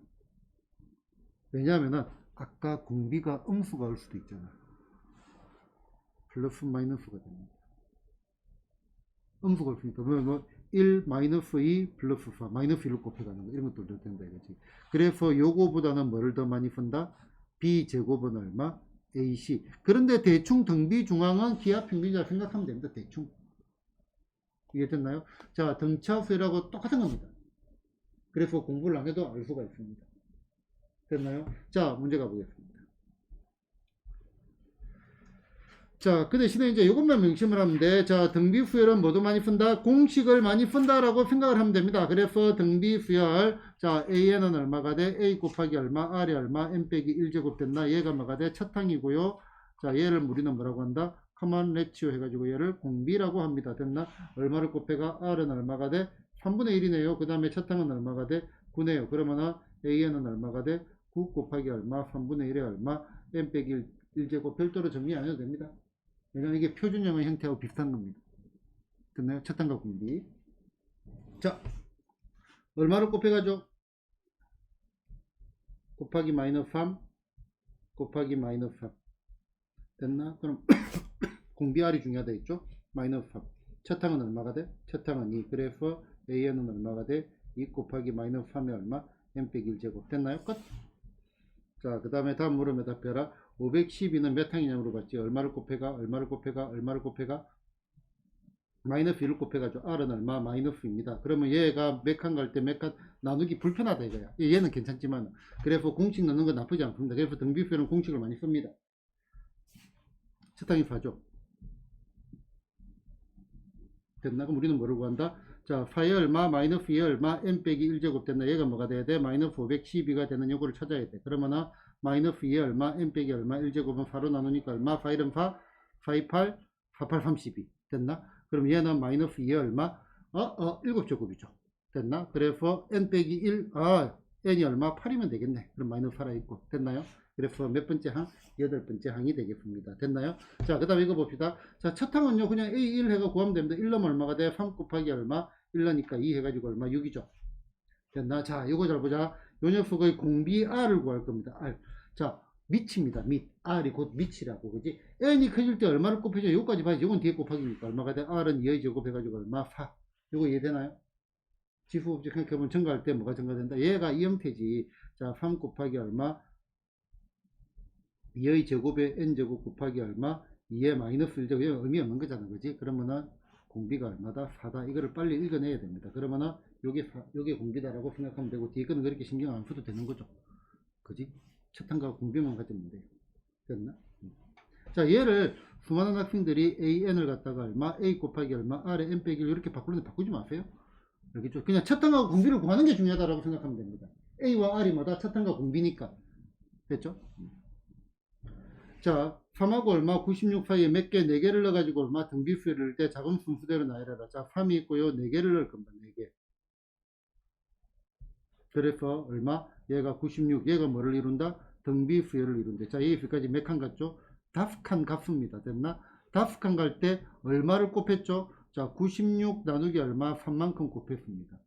왜냐하면은 아까 공비가 음수가 올 수도 있잖아. 플러스 마이너스가 됩니다. 음수가 올 수 있다. 1 마이너스 2 플러스 4 마이너스 1을 곱해가는 거 이런 것도 된다 이거지. 그래서 요거보다는 뭐를 더 많이 쓴다? B 제곱은 얼마? AC. 그런데 대충 등비 중앙은 기하 평균이라 생각하면 됩니다. 대충. 이해됐나요? 자, 등차 수열하고 똑같은 겁니다. 그래서 공부를 안 해도 알 수가 있습니다. 됐나요? 자, 문제 가보겠습니다. 자, 그 대신에 이제 이것만 명심을 하면 돼. 자, 등비 수열은 뭐도 많이 쓴다? 공식을 많이 쓴다라고 생각을 하면 됩니다. 그래서 등비 수열, 자, AN은 얼마가 돼? A 곱하기 얼마, R이 얼마, N 빼기 1제곱 됐나? 얘가 뭐가 돼? 첫 항이고요. 자, 얘를 우리는 뭐라고 한다? 커먼 레치오 해가지고 얘를 공비라고 합니다. 됐나? 얼마를 곱해가 R은 얼마가 돼? 3분의 1이네요. 그 다음에 첫 항은 얼마가 돼? 9네요. 그러면은 AN은 얼마가 돼? 9 곱하기 얼마, 3분의 1에 얼마, N 빼기 1제곱 별도로 정리 안 해도 됩니다. 왜냐면 이게 표준형의 형태하고 비슷한 겁니다. 됐나요? 첫 단가 공비. 자, 얼마를 곱해가죠? 곱하기 마이너스 3 곱하기 마이너스 3 됐나? 그럼 공비 R이 중요하다 했죠? 마이너스 3. 첫 항은 얼마가 돼? 첫 항은 2. 그래서 AN은 얼마가 돼? 2 곱하기 마이너스 3이 얼마? N 빼기 1제곱. 됐나요? 끝. 자, 그 다음에 다음 물음에 답해라. 512는 몇 항이냐고 물어봤지. 얼마를 곱해가? 얼마를 곱해가? 얼마를 곱해가? 마이너스 1을 곱해가지고 R은 얼마? 마이너스입니다. 그러면 얘가 몇 칸 갈 때 몇 칸 나누기 불편하다 이거야. 얘는 괜찮지만 그래서 공식 넣는 건 나쁘지 않습니다. 그래서 등비수열은 공식을 많이 씁니다. 첫항이 4죠. 됐나? 그럼 우리는 뭐를 구한다? 자, 4의 얼마, 마이너스 2의 얼마, n 빼기 1제곱 됐나? 얘가 뭐가 돼야 돼? 마이너스 512가 되는 요거를 찾아야 돼. 그러면은 마이너스 2의 얼마, n 빼기 얼마, 1제곱은 4로 나누니까 얼마? 4, 1은 4, 4, 2, 8, 4, 8, 32. 됐나? 그럼 얘는 마이너스 2의 얼마? 7제곱이죠. 됐나? 그래서 n 빼기 1, n이 얼마? 8이면 되겠네. 그럼 마이너스 살아있고. 됐나요? 그래서 몇 번째 항? 8번째 항이 되겠습니다. 됐나요? 자, 그 다음 이거 봅시다. 자, 첫 항은요, 그냥 A1 해가 구하면 됩니다. 1 넣으면 얼마가 돼? 3 곱하기 얼마? 1 넣으니까 2 해가지고 얼마? 6이죠. 됐나? 자, 이거 잘 보자. 요 녀석의 공비 R을 구할 겁니다. R. 자, 밑입니다. 밑. R이 곧 밑이라고. 그지? N이 커질 때 얼마를 곱해줘? 요까지 봐야지. 요건 뒤에 곱하기니까 얼마가 돼? R은 2의 제곱 해가지고 얼마? 4. 요거 이해되나요? 지수법칙 생각해보면 증가할 때 뭐가 증가된다? 얘가 이 형태지. 자, 3 곱하기 얼마? 2의 제곱에 n제곱 곱하기 얼마? 2의 마이너스 1제곱. 의미 없는 거잖아. 그지? 그러면은 공비가 얼마다? 4다. 이거를 빨리 읽어내야 됩니다. 그러면은 요게 공비다라고 생각하면 되고, 뒤에 거는 그렇게 신경 안 써도 되는 거죠. 그지? 첫 항과 공비만 가지면 돼요. 됐나? 자, 얘를 수많은 학생들이 an을 갖다가 얼마? a 곱하기 얼마? r에 n 빼기 1 이렇게 바꾸는데 바꾸지 마세요. 알겠죠? 그냥 첫 항과 공비를 구하는 게 중요하다라고 생각하면 됩니다. a와 r이 뭐다? 첫 항과 공비니까. 됐죠? 자, 3하고 얼마? 96 사이에 몇 개? 4개를 넣어가지고 얼마? 등비수를 넣을 때 작은 순수대로 나열해라. 자, 3이 있고요. 4개를 넣을 겁니다. 4개. 그래서 얼마? 얘가 96. 얘가 뭐를 이룬다? 등비수열을 이룬다. 자, 여기까지 몇 칸 갔죠? 5칸 갔습니다. 됐나? 5칸 갈 때 얼마를 곱했죠? 자, 96 나누기 얼마? 3만큼 곱했습니다.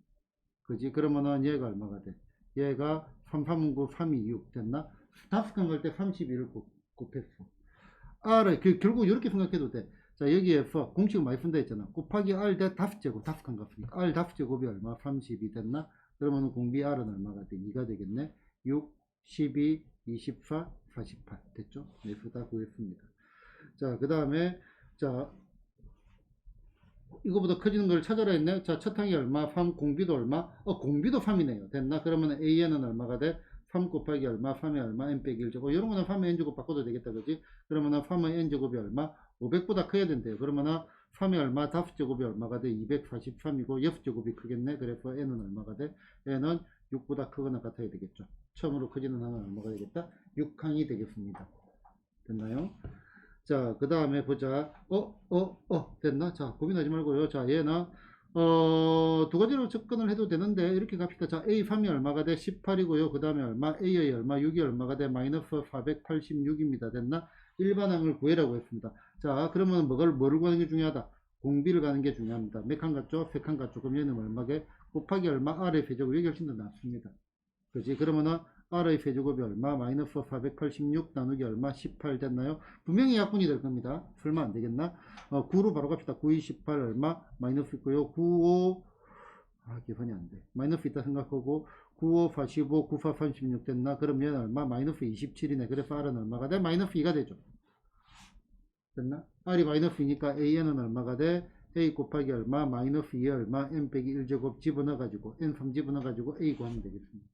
그지? 그러면은 얘가 얼마가 돼? 얘가 3, 3, 9, 3, 2, 6 됐나? 5칸 갈 때 31을 곱했어. R을 결국 이렇게 생각해도 돼. 자, 여기에서 공식을 많이 쓴다 했잖아. 곱하기 R 대 5제곱, 5칸 값이니까 R 5제곱이 얼마? 32 됐나? 그러면 공비 R은 얼마가 돼? 2가 되겠네. 6, 12, 24, 48 됐죠? 네, 다 구했습니다. 자, 그 다음에 자, 이거보다 커지는 걸 찾아라 했네. 자, 첫 항이 얼마? 3, 공비도 얼마? 공비도 3이네요. 됐나? 그러면 AN은 얼마가 돼? 3 곱하기 얼마? 3의 얼마? n 빼기 1제곱. 이런 거는 3의 n제곱 바꿔도 되겠다. 그지? 그러면 3의 n제곱이 얼마? 500보다 커야 된대요. 그러면 3의 얼마? 5제곱이 얼마가 돼? 243이고 6제곱이 크겠네. 그래서 n은 얼마가 돼? n은 6보다 크거나 같아야 되겠죠. 처음으로 커지는 항은 얼마가 되겠다? 6항이 되겠습니다. 됐나요? 자, 그 다음에 보자. 됐나? 자, 고민하지 말고요. 자, 얘는 두 가지로 접근을 해도 되는데 이렇게 갑시다. 자, A3이 얼마가 돼? 18이고요. 그 다음에 얼마? A의 얼마? 6이 얼마가 돼? 마이너스 486입니다. 됐나? 일반항을 구해라고 했습니다. 자, 그러면 뭐를 구하는 게 중요하다? 공비를 가는 게 중요합니다. 몇 칸 같죠? 3칸 같죠? 그럼 얘는 얼마게? 곱하기 얼마? R의 세제곱. 이게 훨씬 더 낫습니다. 그지? 그러면은 R의 세제곱이 얼마? 마이너스 486 나누기 얼마? 18 됐나요? 분명히 약분이 될 겁니다. 설마 안 되겠나? 9로 바로 갑시다. 9, 28 얼마? 마이너스 있고요. 9, 5 계산이 안 돼. 마이너스 있다 생각하고 9, 5, 45, 9, 4, 36 됐나? 그럼 얘는 얼마? 마이너스 27이네. 그래서 R은 얼마가 돼? 마이너스 2가 되죠. 됐나? R이 마이너스 2니까 AN은 얼마가 돼? A 곱하기 얼마? 마이너스 2에 얼마? N 빼기 1제곱 집어넣어가지고 N3 집어넣어가지고 A 구하면 되겠습니다.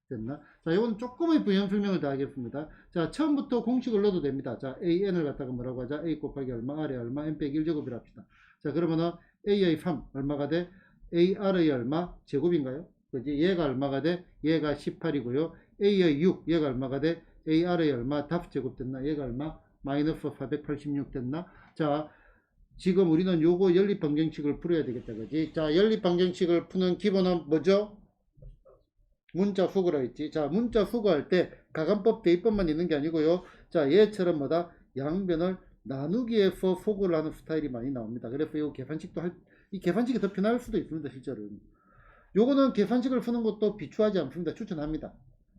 됐나? 자, 이건 조금의 부연 설명을 더 하겠습니다. 자, 처음부터 공식을 넣어도 됩니다. 자, AN을 갖다가 뭐라고 하자? A 곱하기 얼마? R에 얼마? N 빼기 1제곱이라 합시다. 자, 그러면은 A의 3 얼마가 돼? AR의 얼마? 제곱인가요? 그지? 얘가 얼마가 돼? 얘가 18이고요. A의 6 얘가 얼마가 돼? AR의 얼마? 답 제곱 됐나? 얘가 얼마? 마이너스 486 됐나? 자, 지금 우리는 요거 연립방정식을 풀어야 되겠다. 그지? 자, 연립방정식을 푸는 기본은 뭐죠? 문자 수거라 했지. 자, 문자 수거할 때 가간법 대입법만 있는 게 아니고요. 자, 얘처럼 뭐다? 양변을 나누기에서 수거를 하는 스타일이 많이 나옵니다. 그래서 이 계산식도 이 계산식이 더 편할 수도 있습니다. 실제로. 요거는 계산식을 푸는 것도 비추하지 않습니다. 추천합니다.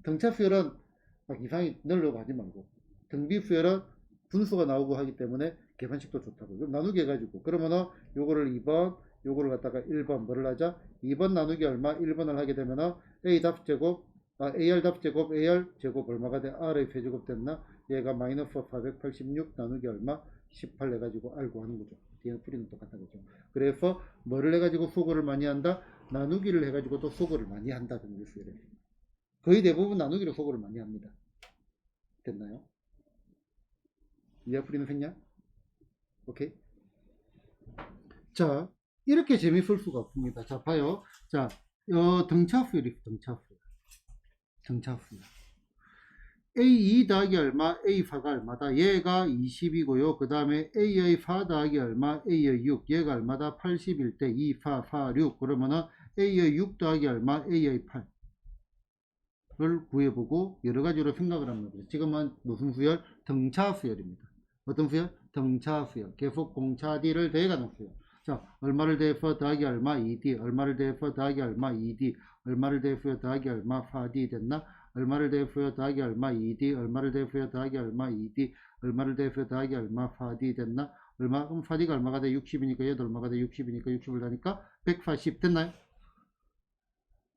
등차 수열은 막 이상하게 넣으려고 하지 말고, 등비 수열은 분수가 나오고 하기 때문에 계산식도 좋다고. 그럼 나누기 해가지고, 그러면은 요거를 2번, 요거를 갖다가 1번 뭐를 하자? 2번 나누기 얼마? 1번을 하게 되면은 A 답제곱, AR 답제곱, AR 제곱 얼마가 돼? R의 세제곱 됐나? 얘가 마이너스 486 나누기 얼마? 18 해가지고 알고 하는 거죠. 뒤에 풀이는 똑같다 그죠. 그래서 뭐를 해가지고 수거를 많이 한다? 나누기를 해가지고 또 수거를 많이 한다. 거의 대부분 나누기로 수거를 많이 합니다. 됐나요? 이해 풀이는 했냐? 오케이. 자, 이렇게 재밌을 수가 없습니다. 자, 봐요. 자, 등차수열이 등차수열. 등차수열. A2 더하기 얼마? A4가 얼마다? 얘가 20이고요. 그 다음에 A의 4 더하기 얼마? A의 6. 얘가 얼마다? 81 대 2, 4, 4, 6. 그러면은 A의 6 더하기 얼마? A의 8을 구해보고 여러가지로 생각을 합니다. 지금은 무슨 수열? 등차수열입니다. 어떤 수열? 등차수열. 계속 공차 D를 더해가는 수열. 자, 얼마를 대해서 더하기 얼마? 2D. 얼마를 대해서 더하기 얼마? 2D. 얼마를 대해서 더하기 얼마? 4D 됐나? 얼마를 대해서 더하기 얼마? 2D. 얼마를 대해서 더하기 얼마? 2D. 얼마를 대해서 더하기 얼마? 4D 됐나? 얼마? 그럼 4D가 얼마가 돼? 60이니까 얘도 얼마가 돼? 60이니까 60을 하니까 140 됐나요?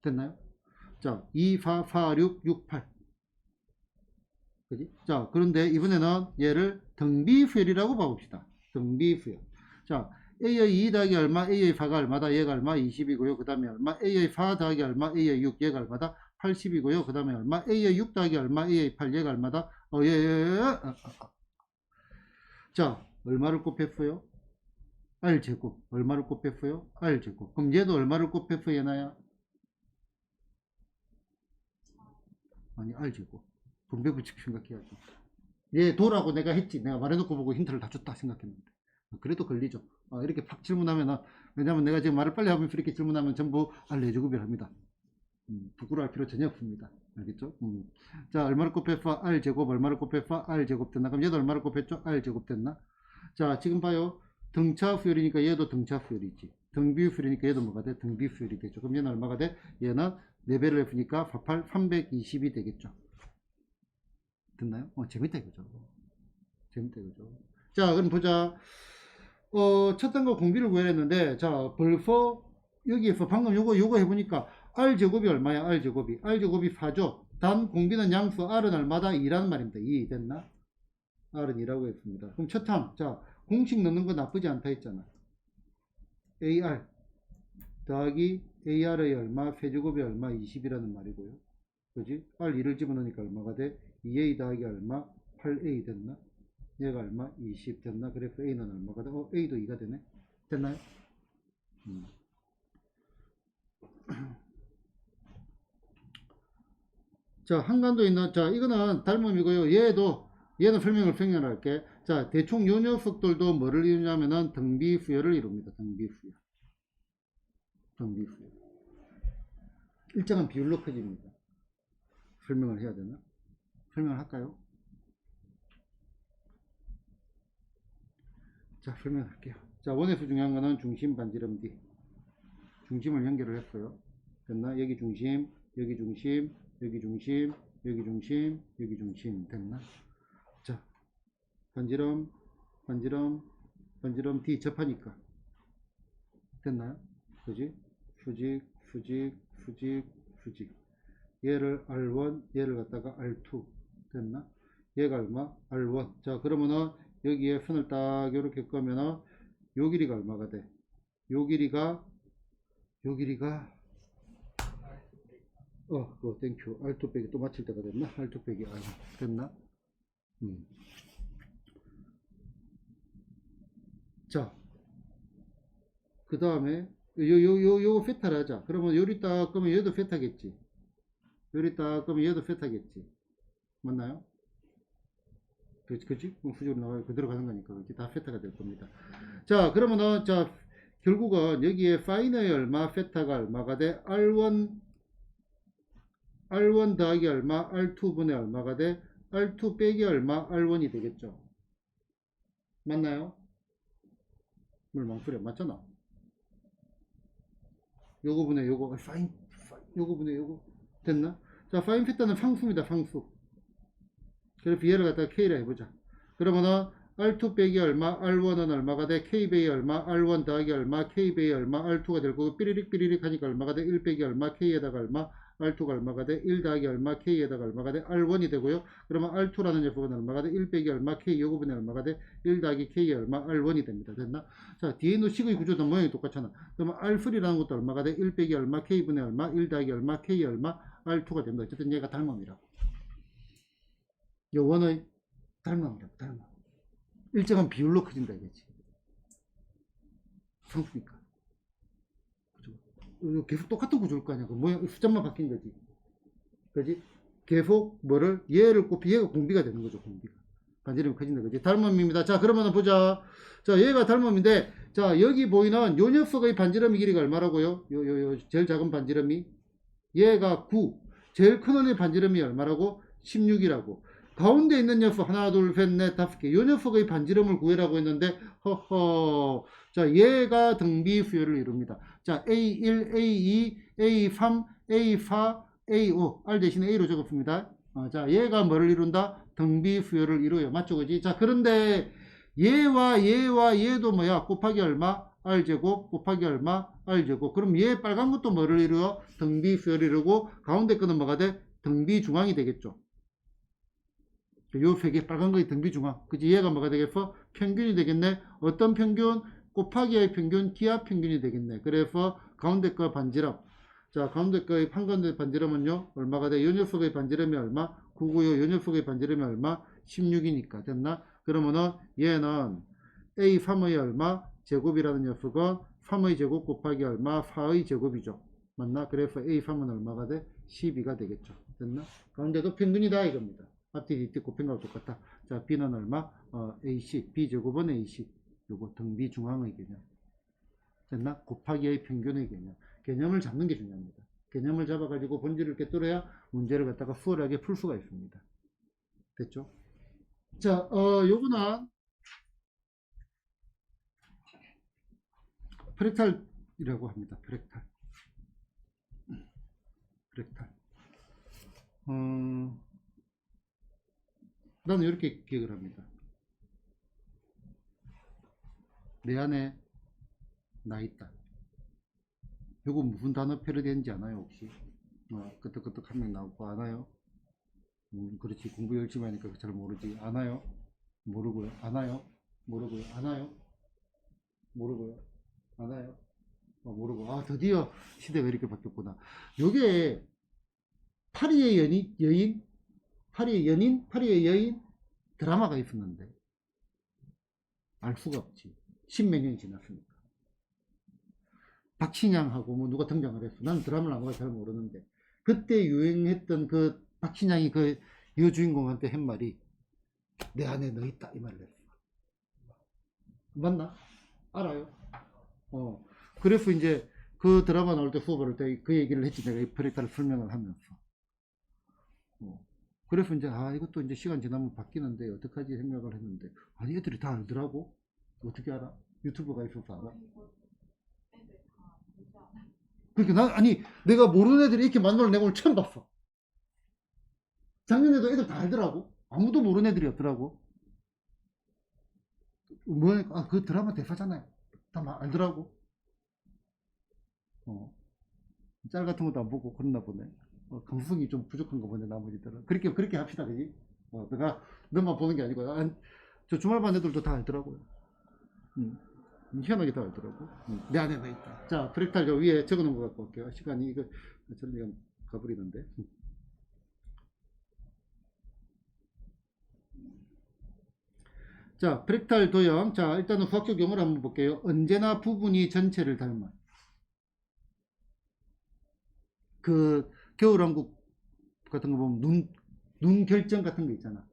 됐나요? 자, 2, 4, 4, 6, 6, 8. 그지? 자, 그런데 이번에는 얘를 등비수열이라고 봐봅시다. 등비수열. 자, A의 2 더하기 얼마? A의 4가 얼마다? 얘가 얼마? 20이고요. 그 다음에 얼마? A의 4 더하기 얼마? A의 6, 얘가 얼마다? 80이고요. 그 다음에 얼마? A의 6 더하기 얼마? A의 8, 얘가 얼마다? 자, 얼마를 곱했어요? R제곱. 얼마를 곱했어요? R제곱. 그럼 얘도 얼마를 곱했어요, 얘나야? 아니, R제곱. 분배부칙 생각해야지. 얘 도라고 내가 했지. 내가 말해놓고 보고 힌트를 다 줬다 생각했는데. 그래도 걸리죠. 이렇게 팍 질문하면, 왜냐면 내가 지금 말을 빨리 하면서 이렇게 질문하면 전부 R제곱이라 합니다. 부끄러워할 필요 전혀 없습니다. 알겠죠? 자, 얼마를 곱했어? R제곱. 얼마를 곱했어? R제곱 됐나? 그럼 얘도 얼마를 곱했죠? R제곱 됐나? 자, 지금 봐요. 등차 수열이니까 얘도 등차 수열이지. 등비 수열이니까 얘도 뭐가 돼? 등비 수열이 되죠. 그럼 얘는 얼마가 돼? 얘는 4배를 해보니까 48, 320이 되겠죠. 됐나요? 재밌다 이거죠. 재밌다 이거죠. 자, 그럼 보자. 첫 단거 공비를 구해야 했는데, 자, 벌써 여기에서 방금 요거 해보니까 R제곱이 얼마야? R제곱이 4죠. 단 공비는 양수 R은 얼마다? 2라는 말입니다. 2 됐나? R은 2라고 했습니다. 그럼 첫 항, 자, 공식 넣는 거 나쁘지 않다 했잖아. AR 더하기 AR의 얼마? 세제곱이 얼마? 20이라는 말이고요. 그지? R2를 집어넣으니까 얼마가 돼? 2A 더하기 얼마? 8A 됐나? 얘가 얼마? 20 됐나? 그래서 A는 얼마가 돼? A도 2가 되네? 됐나요? 자, 한간도 있는, 자, 이거는 닮음이고요. 얘는 설명을 할게. 자, 대충 요 녀석들도 뭐를 이루냐면은 등비수열을 이룹니다. 등비수열. 등비수열. 일정한 비율로 커집니다. 설명을 해야 되나? 설명을 할까요? 자, 설명할게요. 자, 원에서 중요한 거는 중심 반지름 D. 중심을 연결을 했어요. 됐나? 여기 중심, 여기 중심, 여기 중심, 여기 중심, 여기 중심. 됐나? 자, 반지름, 반지름, 반지름 D 접하니까. 됐나요? 그지? 수직, 수직, 수직, 수직. 얘를 R1, 얘를 갖다가 R2 됐나? 얘가 얼마? R1. 자, 그러면은 여기에 선을 딱 이렇게 끄면은 요 길이가 얼마가 돼? 요 길이가 그거 땡큐. R2 빼기 또 맞출 때가 됐나? R2 빼기 R 됐나? 자, 그 다음에 요거 페타를 하자. 그러면 요리 딱 끄면 얘도 페타겠지. 요리 딱 끄면 얘도 페타겠지. 맞나요? 그치? 후적으로 나가요. 그대로 가는 거니까. 다 페타가 될 겁니다. 자, 그러면은, 자, 결국은 여기에 파이너의 얼마, 페타가 얼마가 돼? R1 더하기 얼마, R2분의 얼마가 돼? R2 빼기 얼마, R1이 되겠죠. 맞나요? 물망풀에 맞잖아. 요거 분의 요거, 요거 분의 요거. 됐나? 자, 파인 페타는 상수입니다, 상수. 그래서 B를 갖다가 K라 해보자. 그러면은 R2 빼기 얼마, R1은 얼마가 돼? K배이 얼마, R1 더하기 얼마, K배이 얼마, R2가 될 거고, 삐리릭 하니까 얼마가 돼? 1 빼기 얼마, K에다가 얼마, R2가 얼마가 돼? 1 더하기 얼마, K에다가 얼마가 돼? R1이 되고요. 그러면 R2라는 녀석은 얼마가 돼? 1 빼기 얼마, K 요거분에 얼마가 돼? 1 더하기 K에 얼마, R1이 됩니다. 됐나? 자, 뒤에 있는 식의 구조도 모양이 똑같잖아. 그러면 R3라는 것도 얼마가 돼? 1 빼기 얼마, K분의 얼마, 1 더하기 얼마, K 얼마, R2가 됩니다. 어쨌든 얘가 닮음이라고. 요거는 닮음이라고, 닮음. 일정한 비율로 커진다 이거지. 상수니까. 그죠? 계속 똑같은 구조일 거 아니야. 그 모양, 숫자만 바뀐 거지. 그지? 계속 뭐를, 얘를 곱히 얘가 공비가 되는 거죠, 공비가. 반지름이 커진다, 그지? 닮음입니다. 자, 그러면 보자. 자, 얘가 닮음인데, 자, 여기 보이는 요 녀석의 반지름의 길이가 얼마라고요? 제일 작은 반지름이? 얘가 9. 제일 큰 원의 반지름이 얼마라고? 16이라고. 가운데 있는 녀석 하나 둘 셋 넷 다섯 개. 요 녀석의 반지름을 구해라고 했는데 허허. 자, 얘가 등비 수열을 이룹니다. 자, A1, A2, A3, A4, A5. R 대신에 A로 적었습니다. 자, 얘가 뭐를 이룬다? 등비 수열을 이루어요. 맞죠, 그지? 자, 그런데 얘와 얘도 뭐야? 곱하기 얼마? R제곱 곱하기 얼마? R제곱. 그럼 얘 빨간 것도 뭐를 이루어? 등비 수열을 이루고 가운데 거는 뭐가 돼? 등비 중앙이 되겠죠. 요 세 개 빨간 거의 등비중앙. 그치? 얘가 뭐가 되겠어? 평균이 되겠네. 어떤 평균? 곱하기의 평균, 기하 평균이 되겠네. 그래서 가운데 거 반지름. 자, 가운데 거의 한가운데 반지름은요, 얼마가 돼? 요 녀석의 반지름이 얼마? 9고요. 요 녀석의 반지름이 얼마? 16이니까. 됐나? 그러면은 얘는 A3의 얼마? 제곱이라는 녀석은 3의 제곱 곱하기 얼마? 4의 제곱이죠. 맞나? 그래서 A3은 얼마가 돼? 12가 되겠죠. 됐나? 가운데도 평균이다 이겁니다. 앞뒤 뒤뒤 곱힌 거랑 똑같다. 자, B는 얼마? AC. B제곱은 AC. 요거 등비 중앙의 개념. 됐나? 곱하기의 평균의 개념. 개념을 잡는 게 중요합니다. 개념을 잡아가지고 본질을 꿰뚫어야 문제를 갖다가 수월하게 풀 수가 있습니다. 됐죠? 자, 요거는 프랙탈이라고 합니다. 프랙탈. 나는 이렇게 기억을 합니다. 내 안에 나 있다. 요거 무슨 단어 패러디인지 아나요, 혹시? 끄떡끄떡 한 명 나오고 아나요? 그렇지. 공부 열심히 하니까 잘 모르지. 아나요? 모르고요. 아나요? 모르고요. 아나요? 모르고요. 아나요? 모르고. 드디어 시대가 이렇게 바뀌었구나. 요게 파리의 여인, 파리의 여인 드라마가 있었는데 알 수가 없지. 십몇 년이 지났으니까. 박신양하고 뭐 누가 등장을 했어. 나는 드라마를 안 봐서 잘 모르는데 그때 유행했던 그 박신양이 그 여주인공한테 한 말이 내 안에 너 있다 이 말을 했어. 맞나? 알아요? 그래서 이제 그 드라마 나올 때 수업 할 때 그 얘기를 했지. 내가 이 프레타를 설명을 하면서. 그래서 이제 이것도 이제 시간 지나면 바뀌는데 어떡하지 생각을 했는데 아니 애들이 다 알더라고. 어떻게 알아? 유튜브가 있어서 알아? 그러니까 내가 모르는 애들이 이렇게 많은 걸 내가 오늘 처음 봤어. 작년에도 애들 다 알더라고. 아무도 모르는 애들이 없더라고. 그 드라마 대사잖아요. 다 알더라고. 짤 같은 것도 안 보고 그랬나 보네. 감수성이 좀 부족한 거 보네, 나머지들은. 그렇게 합시다, 그지? 내가 너만 보는 게 아니고, 저 주말반 애들도 다 알더라고요. 희한하게 다 알더라고. 내 안에 다 있다. 자, 프랙탈 저 위에 적어 놓은 거 갖고 올게요. 시간이 이거 저는 가버리는데. 자, 프랙탈 도형. 자, 일단은 수학적 용어를 한번 볼게요. 언제나 부분이 전체를 닮아. 그 겨울왕국 같은 거 보면 눈 결정 같은 거 있잖아.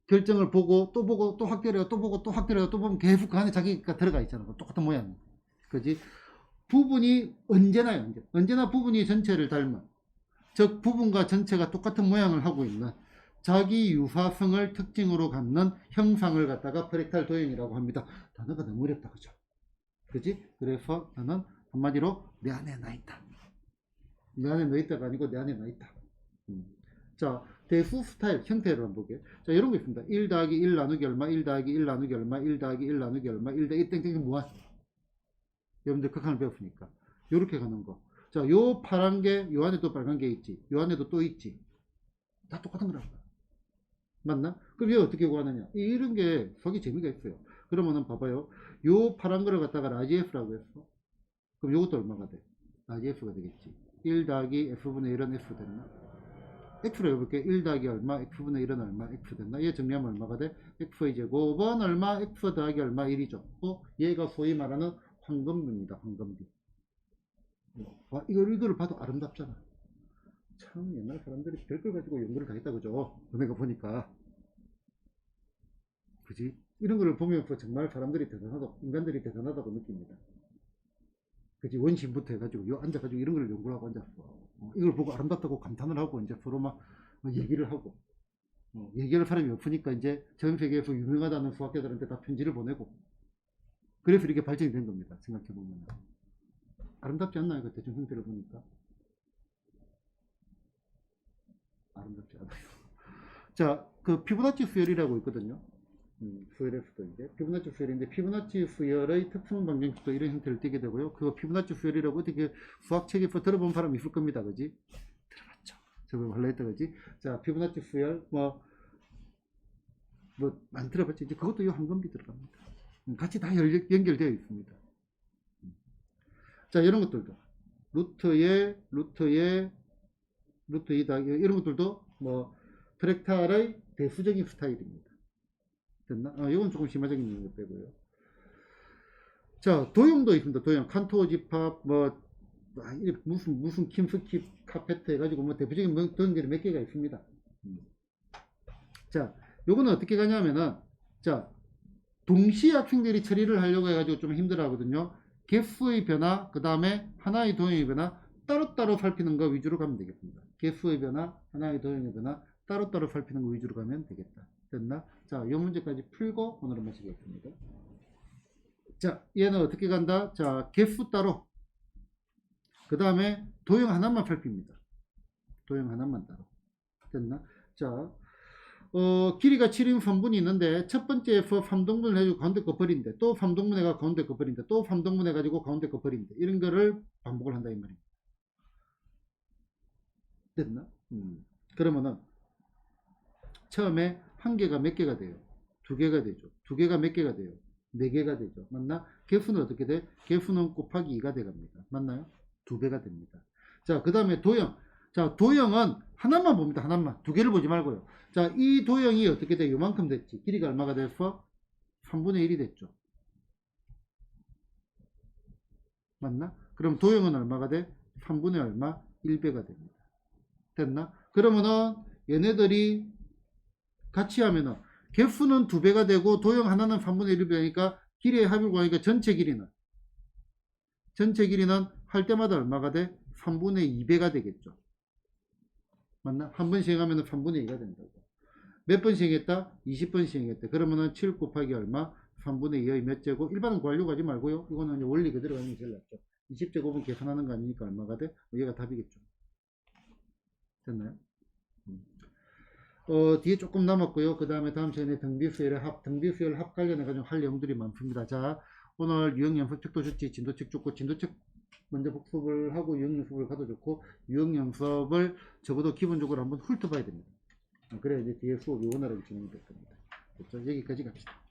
결정을 보고 또 확대해요, 또 보고 또 확대해요, 또 보면 계속 그 안에 자기가 들어가 있잖아. 똑같은 모양. 그지? 부분이 언제나요. 언제나 부분이 전체를 닮아. 즉 부분과 전체가 똑같은 모양을 하고 있는 자기 유사성을 특징으로 갖는 형상을 갖다가 프랙탈 도형이라고 합니다. 단어가 너무 어렵다, 그죠? 그지? 그래서 나는 한마디로 내 안에 나 있다. 내 안에 너 있다가 아니고 내 안에 나 있다. 자, 대수 스타일 형태를 한번 볼게요. 자, 이런 거 있습니다. 1 더하기 1 나누기 얼마, 1 더하기 1 나누기 얼마, 1 더하기 1 나누기 얼마, 1 더하기 땡땡 무한. 여러분들 극한을 배웠으니까. 요렇게 가는 거. 자, 요 파란 게, 요 안에 또 빨간 게 있지. 요 안에도 또 있지. 다 똑같은 거라고. 맞나? 그럼 이거 어떻게 구하느냐? 이런 게 속이 재미가 있어요. 그러면은 봐봐요. 요 파란 거를 갖다가 라지 F라고 했어. 그럼 요것도 얼마가 돼? 라지 F가 되겠지. 1 더하기 F분의 1은 F 됐나? X로 해볼게. 1 더하기 얼마, X분의 1은 얼마, X 됐나? 얘 정리하면 얼마가 돼? X의 제곱은 얼마, X 더하기 얼마, 1이죠. 얘가 소위 말하는 황금비입니다. 황금비. 이거를 봐도 아름답잖아. 참 옛날 사람들이 별걸 가지고 연구를 다 했다, 그죠? 내가 보니까. 그지? 이런 걸 보면서 정말 사람들이 대단하다고, 인간들이 대단하다고 느낍니다. 그지? 원심부터 해가지고, 앉아가지고 이런 걸 연구를 하고 앉았어. 이걸 보고 아름답다고 감탄을 하고, 이제 서로 막 얘기를 하고, 얘기할 사람이 없으니까 이제 전 세계에서 유명하다는 수학자들한테 다 편지를 보내고, 그래서 이렇게 발전이 된 겁니다. 생각해보면. 아름답지 않나요? 그 대충 형태를 보니까. 아름답지 않아요. 자, 그 피보나치 수열이라고 있거든요. 수열에서도 이제 피보나치 수열인데, 피보나치 수열의 특성 방정식도 이런 형태를 띠게 되고요. 그 피보나치 수열이라고 어떻게 수학책에서 들어본 사람 있을 겁니다, 그지? 들어봤죠. 저번에 할라 했다, 그지? 자, 피보나치 수열 안 들어봤지? 이제 그것도 이 황금비 들어갑니다. 같이 다 연결되어 있습니다. 자, 이런 것들도 루트 2 더하기 이런 것들도 프랙탈의 대수적인 스타일입니다. 됐나? 이건 조금 심화적인 것 빼고요. 자, 도형도 있습니다. 도형 칸토어 집합 무슨 킴스킵 카페트 해가지고 대표적인 도형들이 몇 개가 있습니다. 자, 요거는 어떻게 가냐면은, 자, 동시에 학생들이 처리를 하려고 해가지고 좀 힘들어 하거든요. 개수의 변화, 그 다음에 하나의 도형의 변화, 따로따로 살피는 거 위주로 가면 되겠습니다. 개수의 변화, 하나의 도형의 변화, 따로따로 살피는 거 위주로 가면 되겠다. 됐나? 자, 이 문제까지 풀고 오늘은 마치겠습니다. 자, 얘는 어떻게 간다? 자, 개수 따로. 그 다음에 도형 하나만 살핍니다. 도형 하나만 따로. 됐나? 자, 길이가 7인 선분이 있는데 첫 번째에서 3등분을 해주고 가운데 거 버린대. 또 3등분 해가 가운데 거 버린대. 또 3등분 해가지고 가운데 거 버린대. 이런 거를 반복을 한다 이 말입니다. 됐나? 그러면은 처음에 한 개가 몇 개가 돼요? 두 개가 되죠. 두 개가 몇 개가 돼요? 네 개가 되죠. 맞나? 개수는 어떻게 돼? 개수는 곱하기 2가 돼갑니다. 맞나요? 두 배가 됩니다. 자, 그 다음에 도형. 자, 도형은 하나만 봅니다. 하나만. 두 개를 보지 말고요. 자, 이 도형이 어떻게 돼? 요만큼 됐지. 길이가 얼마가 됐어? 3분의 1이 됐죠. 맞나? 그럼 도형은 얼마가 돼? 3분의 얼마? 1배가 됩니다. 됐나? 그러면은 얘네들이 같이 하면은 개수는 2배가 되고 도형 하나는 3분의 1이 되니까 길이의 합을 구하니까 전체 길이는 할 때마다 얼마가 돼? 3분의 2배가 되겠죠. 맞나? 한 번 시행하면 3분의 2가 된다고. 몇 번 시행했다? 20번 시행했다. 그러면은 7 곱하기 얼마? 3분의 2의 몇 제곱? 일반은 구하려고 하지 말고요. 이거는 이제 원리 그대로 가는 게 제일 낫죠. 20제곱은 계산하는 거 아니니까 얼마가 돼? 얘가 답이겠죠. 됐나요? 뒤에 조금 남았고요. 그 다음에 다음 시간에 등비수열 합 관련해가지고 할 내용들이 많습니다. 자, 오늘 유형 연습책도 좋지, 진도책 좋고, 진도책 먼저 복습을 하고 유형 연습을 가도 좋고, 유형 연습을 적어도 기본적으로 한번 훑어봐야 됩니다. 그래야 이제 뒤에 수업이 원활하게 진행이 될 겁니다. 됐죠? 여기까지 갑시다.